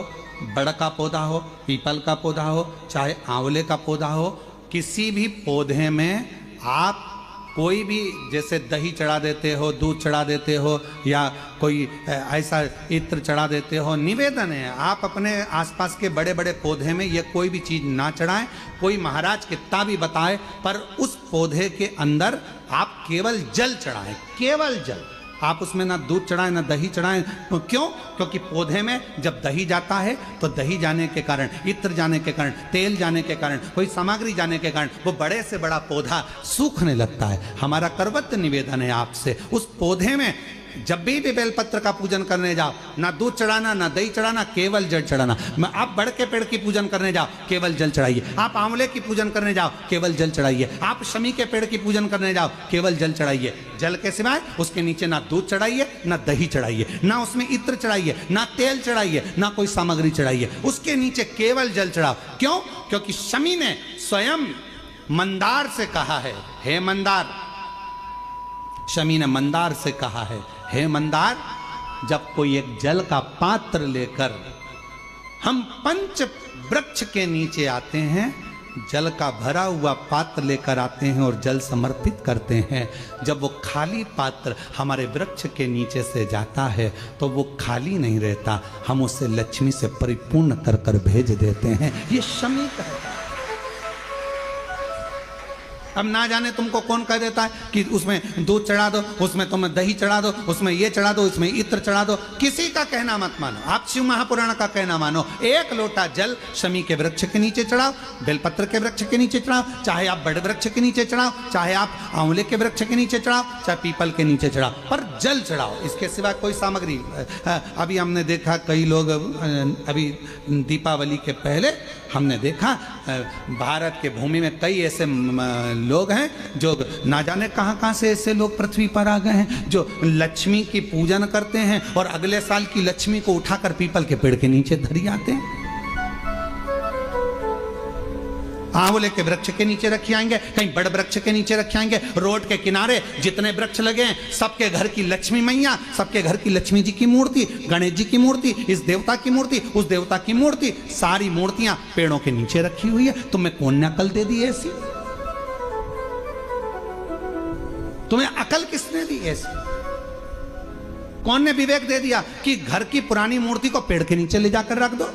बड़ का पौधा हो, पीपल का पौधा हो, चाहे आंवले का पौधा हो, किसी भी पौधे में आप कोई भी, जैसे दही चढ़ा देते हो, दूध चढ़ा देते हो, या कोई ऐसा इत्र चढ़ा देते हो, निवेदन है आप अपने आसपास के बड़े बड़े पौधे में ये कोई भी चीज़ ना चढ़ाएं। कोई महाराज कितना भी बताए, पर उस पौधे के अंदर आप केवल जल चढ़ाएं, केवल जल। आप उसमें ना दूध चढ़ाएं ना दही चढ़ाएं। क्यों? क्योंकि पौधे में जब दही जाता है तो दही जाने के कारण, इत्र जाने के कारण, तेल जाने के कारण, कोई सामग्री जाने के कारण वो बड़े से बड़ा पौधा सूखने लगता है। हमारा करवत्य निवेदन है आपसे, उस पौधे में जब भी बेलपत्र का पूजन करने जाओ, ना दूध चढ़ाना ना दही चढ़ाना, केवल जल चढ़ाना। आप बड़ के पेड़ की पूजन करने जाओ, केवल जल चढ़ाइए। आप आंवले की पूजन करने जाओ, केवल जल चढ़ाइए। आप शमी के पेड़ की पूजन करने जाओ, केवल जल चढ़ाइए। जल के सिवाय उसके नीचे ना दूध चढ़ाइए ना दही चढ़ाइए, ना उसमें इत्र चढ़ाइए, ना तेल चढ़ाइए, ना कोई सामग्री चढ़ाइए। उसके नीचे केवल जल चढ़ाओ। क्यों? क्योंकि शमी ने स्वयं मंदार से कहा है, हे मंदार, शमी ने मंदार से कहा है, हे मंदार, जब कोई एक जल का पात्र लेकर हम पंच वृक्ष के नीचे आते हैं, जल का भरा हुआ पात्र लेकर आते हैं और जल समर्पित करते हैं, जब वो खाली पात्र हमारे वृक्ष के नीचे से जाता है तो वो खाली नहीं रहता, हम उसे लक्ष्मी से परिपूर्ण कर कर भेज देते हैं। ये शमी कहता है। अब ना जाने तुमको कौन कह देता है कि उसमें दूध चढ़ा दो, उसमें तुम दही चढ़ा दो, उसमें ये चढ़ा दो, उसमें इत्र चढ़ा दो। किसी का कहना मत मानो, आप शिव महापुराण का कहना मानो। एक लोटा जल शमी के वृक्ष के नीचे चढ़ाओ, बेलपत्र के वृक्ष के नीचे चढ़ाओ, चाहे आप बड़े वृक्ष के नीचे चढ़ाओ, चाहे आप आंवले के वृक्ष के नीचे चढ़ाओ, चाहे पीपल के नीचे चढ़ाओ, पर जल चढ़ाओ। इसके सिवा कोई सामग्री। अभी हमने देखा कई लोग, अभी दीपावली के पहले हमने देखा भारत के भूमि में कई ऐसे लोग हैं जो ना जाने कहां कहां से ऐसे लोग पृथ्वी पर आ गए हैं जो लक्ष्मी की पूजन करते हैं और अगले साल की लक्ष्मी को उठाकर पीपल के पेड़ के नीचे धरी आते हैं, आंवले के वृक्ष के नीचे रखे आएंगे, कहीं बड़ वृक्ष के नीचे रखे आएंगे। रोड के किनारे जितने वृक्ष लगे हैं, सबके घर की लक्ष्मी मैया, सबके घर की लक्ष्मी जी की मूर्ति, गणेश जी की मूर्ति, इस देवता की मूर्ति, उस देवता की मूर्ति, सारी मूर्तियां पेड़ों के नीचे रखी हुई है। तुम्हें कौन ने अकल दे दी ऐसी? तुम्हें अकल किसने दी ऐसी? कौन ने विवेक दे दिया कि घर की पुरानी मूर्ति को पेड़ के नीचे ले जाकर रख दो?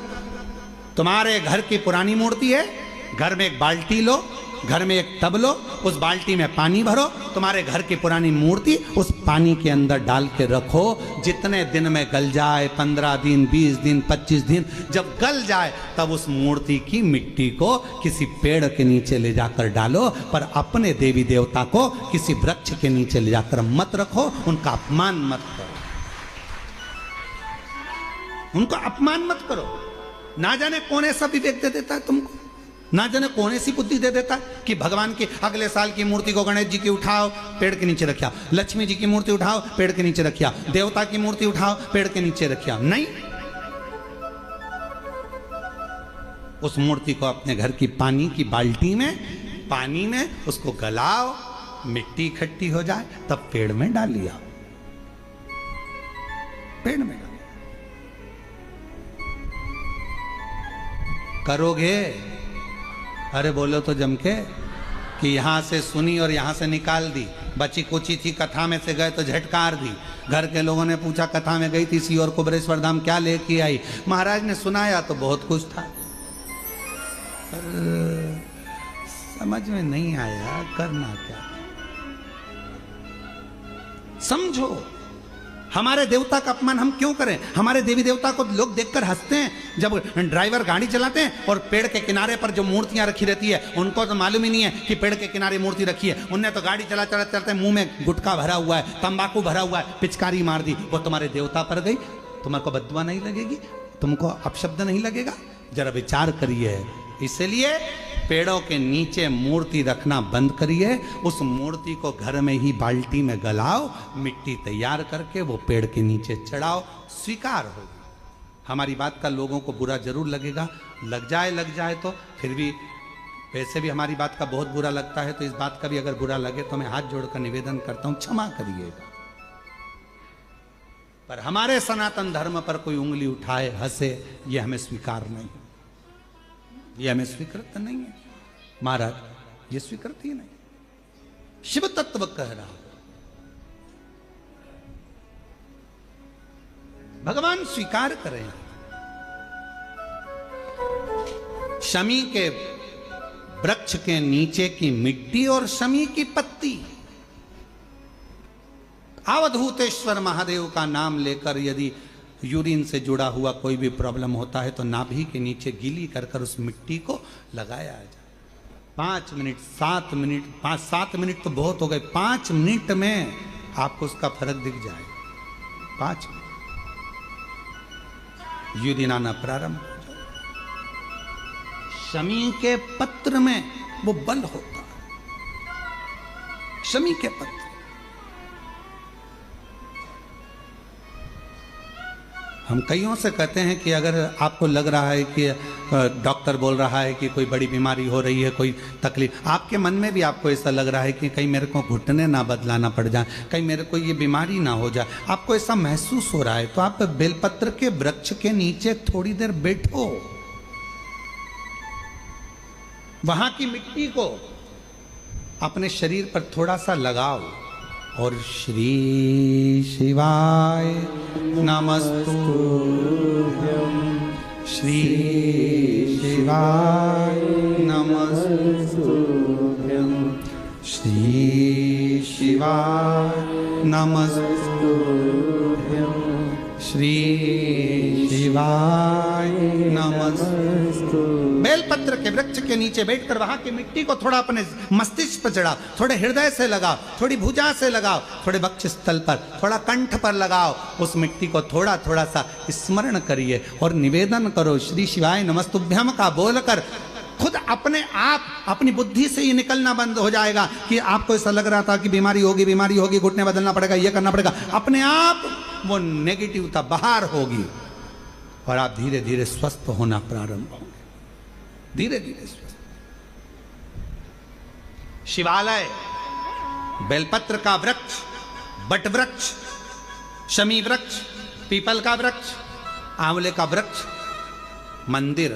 तुम्हारे घर की पुरानी मूर्ति है, घर में एक बाल्टी लो, घर में एक टब लो, उस बाल्टी में पानी भरो, तुम्हारे घर की पुरानी मूर्ति उस पानी के अंदर डाल के रखो। जितने दिन में गल जाए, 15 दिन, 20 दिन, 25 दिन, जब गल जाए तब उस मूर्ति की मिट्टी को किसी पेड़ के नीचे ले जाकर डालो, पर अपने देवी देवता को किसी वृक्ष के नीचे ले जाकर मत रखो, उनका अपमान मत करो, उनको अपमान मत करो। ना जाने कौन ऐसा विवेक दे देता है तुमको, ना जाने कौन ऐसी बुद्धि दे देता है कि भगवान की अगले साल की मूर्ति को गणेश जी की उठाओ, पेड़ के नीचे रखिया, लक्ष्मी जी की मूर्ति उठाओ, पेड़ के नीचे रखिया, देवता की मूर्ति उठाओ, पेड़ के नीचे रखिया। नहीं, उस मूर्ति को अपने घर की पानी की बाल्टी में, पानी में उसको गलाओ, मिट्टी इकट्ठी हो जाए तब पेड़ में डाल लिया, पेड़ में डाल। करोगे? अरे बोलो तो जम के कि यहां से सुनी और यहां से निकाल दी, बची कुची थी, कथा में से गए तो झटकार दी। घर के लोगों ने पूछा कथा में गई थी सीहोर कुबरेश्वर धाम, क्या लेके आई? महाराज ने सुनाया तो बहुत कुछ था, पर समझ में नहीं आया करना क्या। समझो, हमारे देवता का अपमान हम क्यों करें? हमारे देवी देवता को लोग देखकर हंसते हैं जब ड्राइवर गाड़ी चलाते हैं और पेड़ के किनारे पर जो मूर्तियां रखी रहती है, उनको तो मालूम ही नहीं है कि पेड़ के किनारे मूर्ति रखी है। उनने तो गाड़ी चलाते मुंह में गुटखा भरा हुआ है, तंबाकू भरा हुआ है, पिचकारी मार दी, वो तुम्हारे देवता पर गई, तुम्हारे बददुआ नहीं लगेगी? तुमको अपशब्द नहीं लगेगा? जरा विचार करिए। इसलिए पेड़ों के नीचे मूर्ति रखना बंद करिए, उस मूर्ति को घर में ही बाल्टी में गलाओ, मिट्टी तैयार करके वो पेड़ के नीचे चढ़ाओ, स्वीकार होगी। हमारी बात का लोगों को बुरा जरूर लगेगा, लग जाए तो फिर भी वैसे भी हमारी बात का बहुत बुरा लगता है, तो इस बात का भी अगर बुरा लगे तो मैं हाथ जोड़कर निवेदन करता हूं, क्षमा करिएगा। पर हमारे सनातन धर्म पर कोई उंगली उठाए, हंसे, ये हमें स्वीकार नहीं, ये हमें स्वीकृत नहीं है महाराज, ये स्वीकृत ही नहीं। शिव तत्व कह रहा, भगवान स्वीकार करें। शमी के वृक्ष के नीचे की मिट्टी और शमी की पत्ती, अवधूतेश्वर महादेव का नाम लेकर यदि यूरिन से जुड़ा हुआ कोई भी प्रॉब्लम होता है तो नाभि के नीचे गीली कर कर उस मिट्टी को लगाया जाए। 5 मिनट 7 मिनट 5-7 मिनट तो बहुत हो गए, 5 मिनट में आपको उसका फर्क दिख जाए। 5 मिनट यूरिन आना प्रारंभ हो जाए। शमी के पत्र में वो बल होता है, शमी के पत्र। हम कईयों से कहते हैं कि अगर आपको लग रहा है कि डॉक्टर बोल रहा है कि कोई बड़ी बीमारी हो रही है, कोई तकलीफ, आपके मन में भी आपको ऐसा लग रहा है कि कहीं मेरे को घुटने ना बदलाना पड़ जाए, कहीं मेरे को ये बीमारी ना हो जाए, आपको ऐसा महसूस हो रहा है, तो आप बेलपत्र के वृक्ष के नीचे थोड़ी देर बैठो, वहां की मिट्टी को अपने शरीर पर थोड़ा सा लगाओ और श्री शिवाय नमस्तुभ्यं, श्री शिवाय नमस्तुभ्यं, श्री शिवाय नमस्तुभ्यं, श्री शिवाय नमस्तुभ्यं। बेलपत्र के वृक्ष के नीचे बैठकर वहां की मिट्टी को थोड़ा अपने मस्तिष्क पर चढ़ाओ, थोड़े हृदय से लगाओ, थोड़ी भुजा से लगाओ, थोड़े वक्ष स्थल पर, थोड़ा कंठ पर लगाओ, उस मिट्टी को थोड़ा थोड़ा सा स्मरण करिए और निवेदन करो श्री शिवाय नमस्तुभ्यम का बोलकर। खुद अपने आप अपनी बुद्धि से ये निकलना बंद हो जाएगा कि आपको ऐसा लग रहा था कि बीमारी होगी, घुटने बदलना पड़ेगा, ये करना पड़ेगा, अपने आप वो नेगेटिवता बाहर होगी और आप धीरे धीरे स्वस्थ होना प्रारंभ होंगे, धीरे धीरे स्वस्थ। शिवालय, बेलपत्र का वृक्ष, बट वृक्ष, शमी वृक्ष, पीपल का वृक्ष, आंवले का वृक्ष, मंदिर,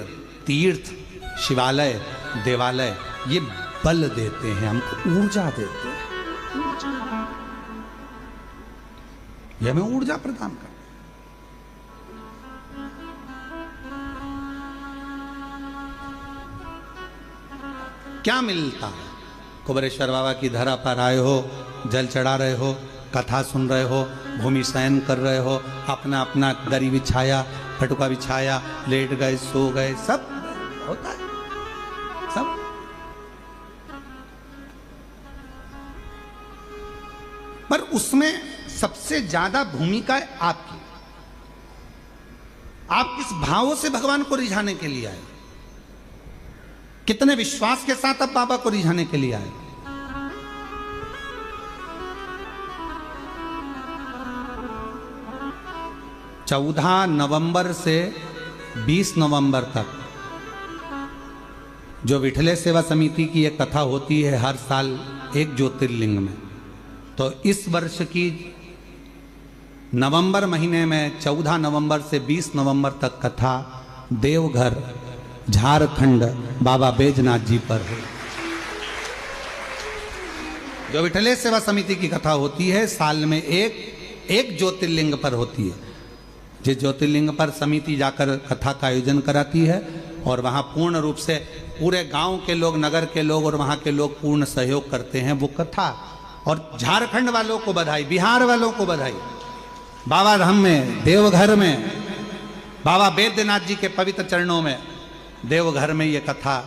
तीर्थ, शिवालय, देवालय, ये बल देते हैं हमको, ऊर्जा देते हैं, ये हमें ऊर्जा प्रदान करते हैं। क्या मिलता है? कुबेरेश्वर बाबा की धरा पर आए हो, जल चढ़ा रहे हो, कथा सुन रहे हो, भूमि शयन कर रहे हो, अपना अपना दरी बिछाया, फटुका बिछाया, लेट गए, सो गए, सब होता है, सब। पर उसमें सबसे ज्यादा भूमिका है आपकी। आप किस भावों से भगवान को रिझाने के लिए आए, कितने विश्वास के साथ आप बाबा को रिझाने के लिए आए। चौदह नवंबर से 20 नवंबर तक जो विठले सेवा समिति की एक कथा होती है हर साल एक ज्योतिर्लिंग में, तो इस वर्ष की नवंबर महीने में 14 नवंबर से 20 नवंबर तक कथा देवघर झारखंड बाबा बैजनाथ जी पर है। जो विठले सेवा समिति की कथा होती है साल में एक ज्योतिर्लिंग पर होती है, जिस ज्योतिर्लिंग पर समिति जाकर कथा का आयोजन कराती है और वहाँ पूर्ण रूप से पूरे गांव के लोग, नगर के लोग और वहाँ के लोग पूर्ण सहयोग करते हैं वो कथा। और झारखंड वालों को बधाई, बिहार वालों को बधाई, बाबा धाम में, देवघर में, बाबा बैद्यनाथ जी के पवित्र चरणों में, देवघर में ये कथा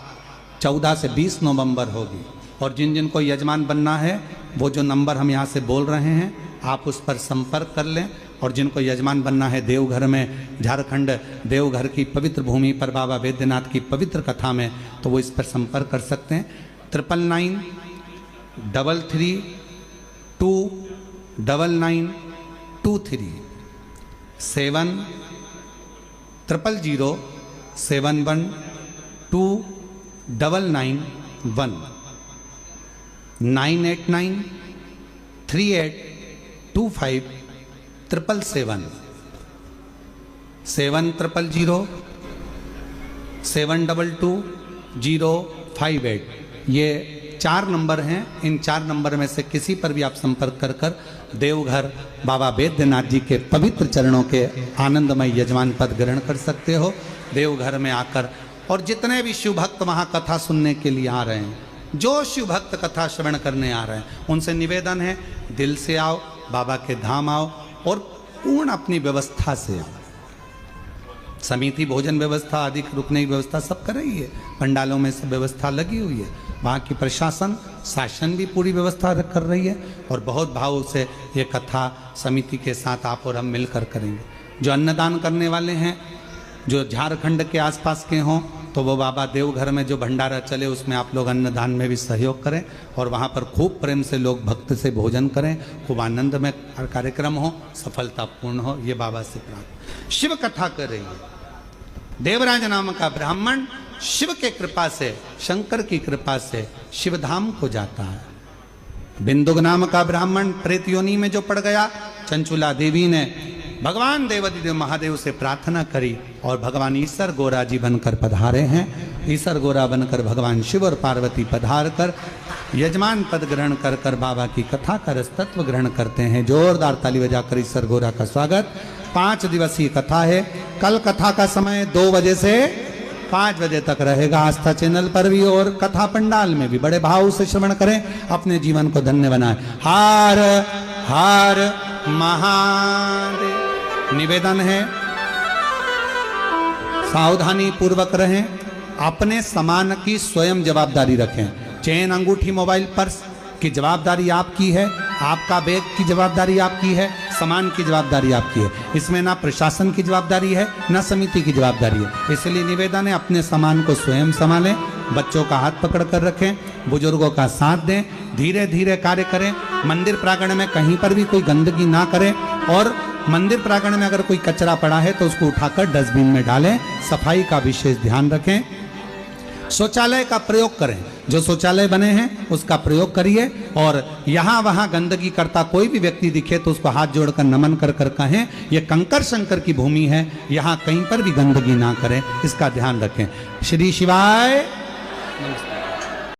14 से 20 नवंबर होगी। और जिन जिन को यजमान बनना है वो जो नंबर हम यहाँ से बोल रहे हैं आप उस पर संपर्क कर लें। और जिनको यजमान बनना है देवघर में, झारखंड देवघर की पवित्र भूमि पर बाबा बैद्यनाथ की पवित्र कथा में, तो वो इस पर संपर्क कर सकते हैं। 9993329923 700071299 989382577 70007222058 ये 4 नंबर हैं। इन 4 नंबर में से किसी पर भी आप संपर्क कर कर देवघर बाबा वैद्यनाथ जी के पवित्र चरणों के आनंदमय यजमान पद ग्रहण कर सकते हो। देवघर में आकर, और जितने भी शिव भक्त वहाँ कथा सुनने के लिए आ रहे हैं, जो शिव भक्त कथा श्रवण करने आ रहे हैं, उनसे निवेदन है दिल से आओ, बाबा के धाम आओ और पूर्ण अपनी व्यवस्था से आओ। समिति भोजन व्यवस्था आदि रुकने की व्यवस्था सब कर रही है, पंडालों में सब व्यवस्था लगी हुई है। वहाँ की प्रशासन शासन भी पूरी व्यवस्था कर रही है और बहुत भाव से ये कथा समिति के साथ आप और हम मिलकर करेंगे। जो अन्नदान करने वाले हैं, जो झारखंड के आसपास के हों, तो वो बाबा देवघर में जो भंडारा चले उसमें आप लोग अन्नदान में भी सहयोग करें और वहाँ पर खूब प्रेम से लोग भक्त से भोजन करें, खूब आनंद में कार्यक्रम हो, सफलतापूर्ण हो, ये बाबा से प्रार्थना। शिव कथा कर रही है। देवराज नाम का ब्राह्मण शिव के कृपा से, शंकर की कृपा से शिवधाम को जाता है। बिंदुक नाम का ब्राह्मण प्रेत योनि में जो पड़ गया, चंचुला देवी ने भगवान देवादिदेव महादेव से प्रार्थना करी और भगवान ईसर गोरा जी बनकर पधारे हैं। ईसर गोरा बनकर भगवान शिव और पार्वती पधार कर यजमान पद ग्रहण कर कर बाबा की कथा का रसतत्व ग्रहण करते हैं। जोरदार ताली बजाकर ईसर गोरा का स्वागत। 5 दिवसीय कथा है। कल कथा का समय 2 बजे से 5 बजे तक रहेगा आस्था चैनल पर भी और कथा पंडाल में भी। बड़े भाव से श्रवण करें, अपने जीवन को धन्य बनाएं। हर हर महादेव। निवेदन है सावधानी पूर्वक रहें, अपने सामान की स्वयं जवाबदारी रखें। चेन, अंगूठी, मोबाइल, पर्स की जवाबदारी आपकी है, आपका बैग की जवाबदारी आपकी है, सामान की जवाबदारी आपकी है। इसमें ना प्रशासन की जवाबदारी है ना समिति की जवाबदारी है। इसलिए निवेदन है अपने सामान को स्वयं संभालें, बच्चों का हाथ पकड़ कर रखें, बुजुर्गों का साथ दें, धीरे धीरे कार्य करें। मंदिर प्रांगण में कहीं पर भी कोई गंदगी ना करें और मंदिर प्रांगण में अगर कोई कचरा पड़ा है तो उसको उठाकर डस्टबिन में डालें। सफाई का विशेष ध्यान रखें। शौचालय का प्रयोग करें, जो शौचालय बने हैं उसका प्रयोग करिए और यहाँ वहाँ गंदगी करता कोई भी व्यक्ति दिखे तो उसको हाथ जोड़कर नमन कर कर कहें ये कंकर शंकर की भूमि है, यहाँ कहीं पर भी गंदगी ना करें, इसका ध्यान रखें। श्री शिवाय नमस्कार।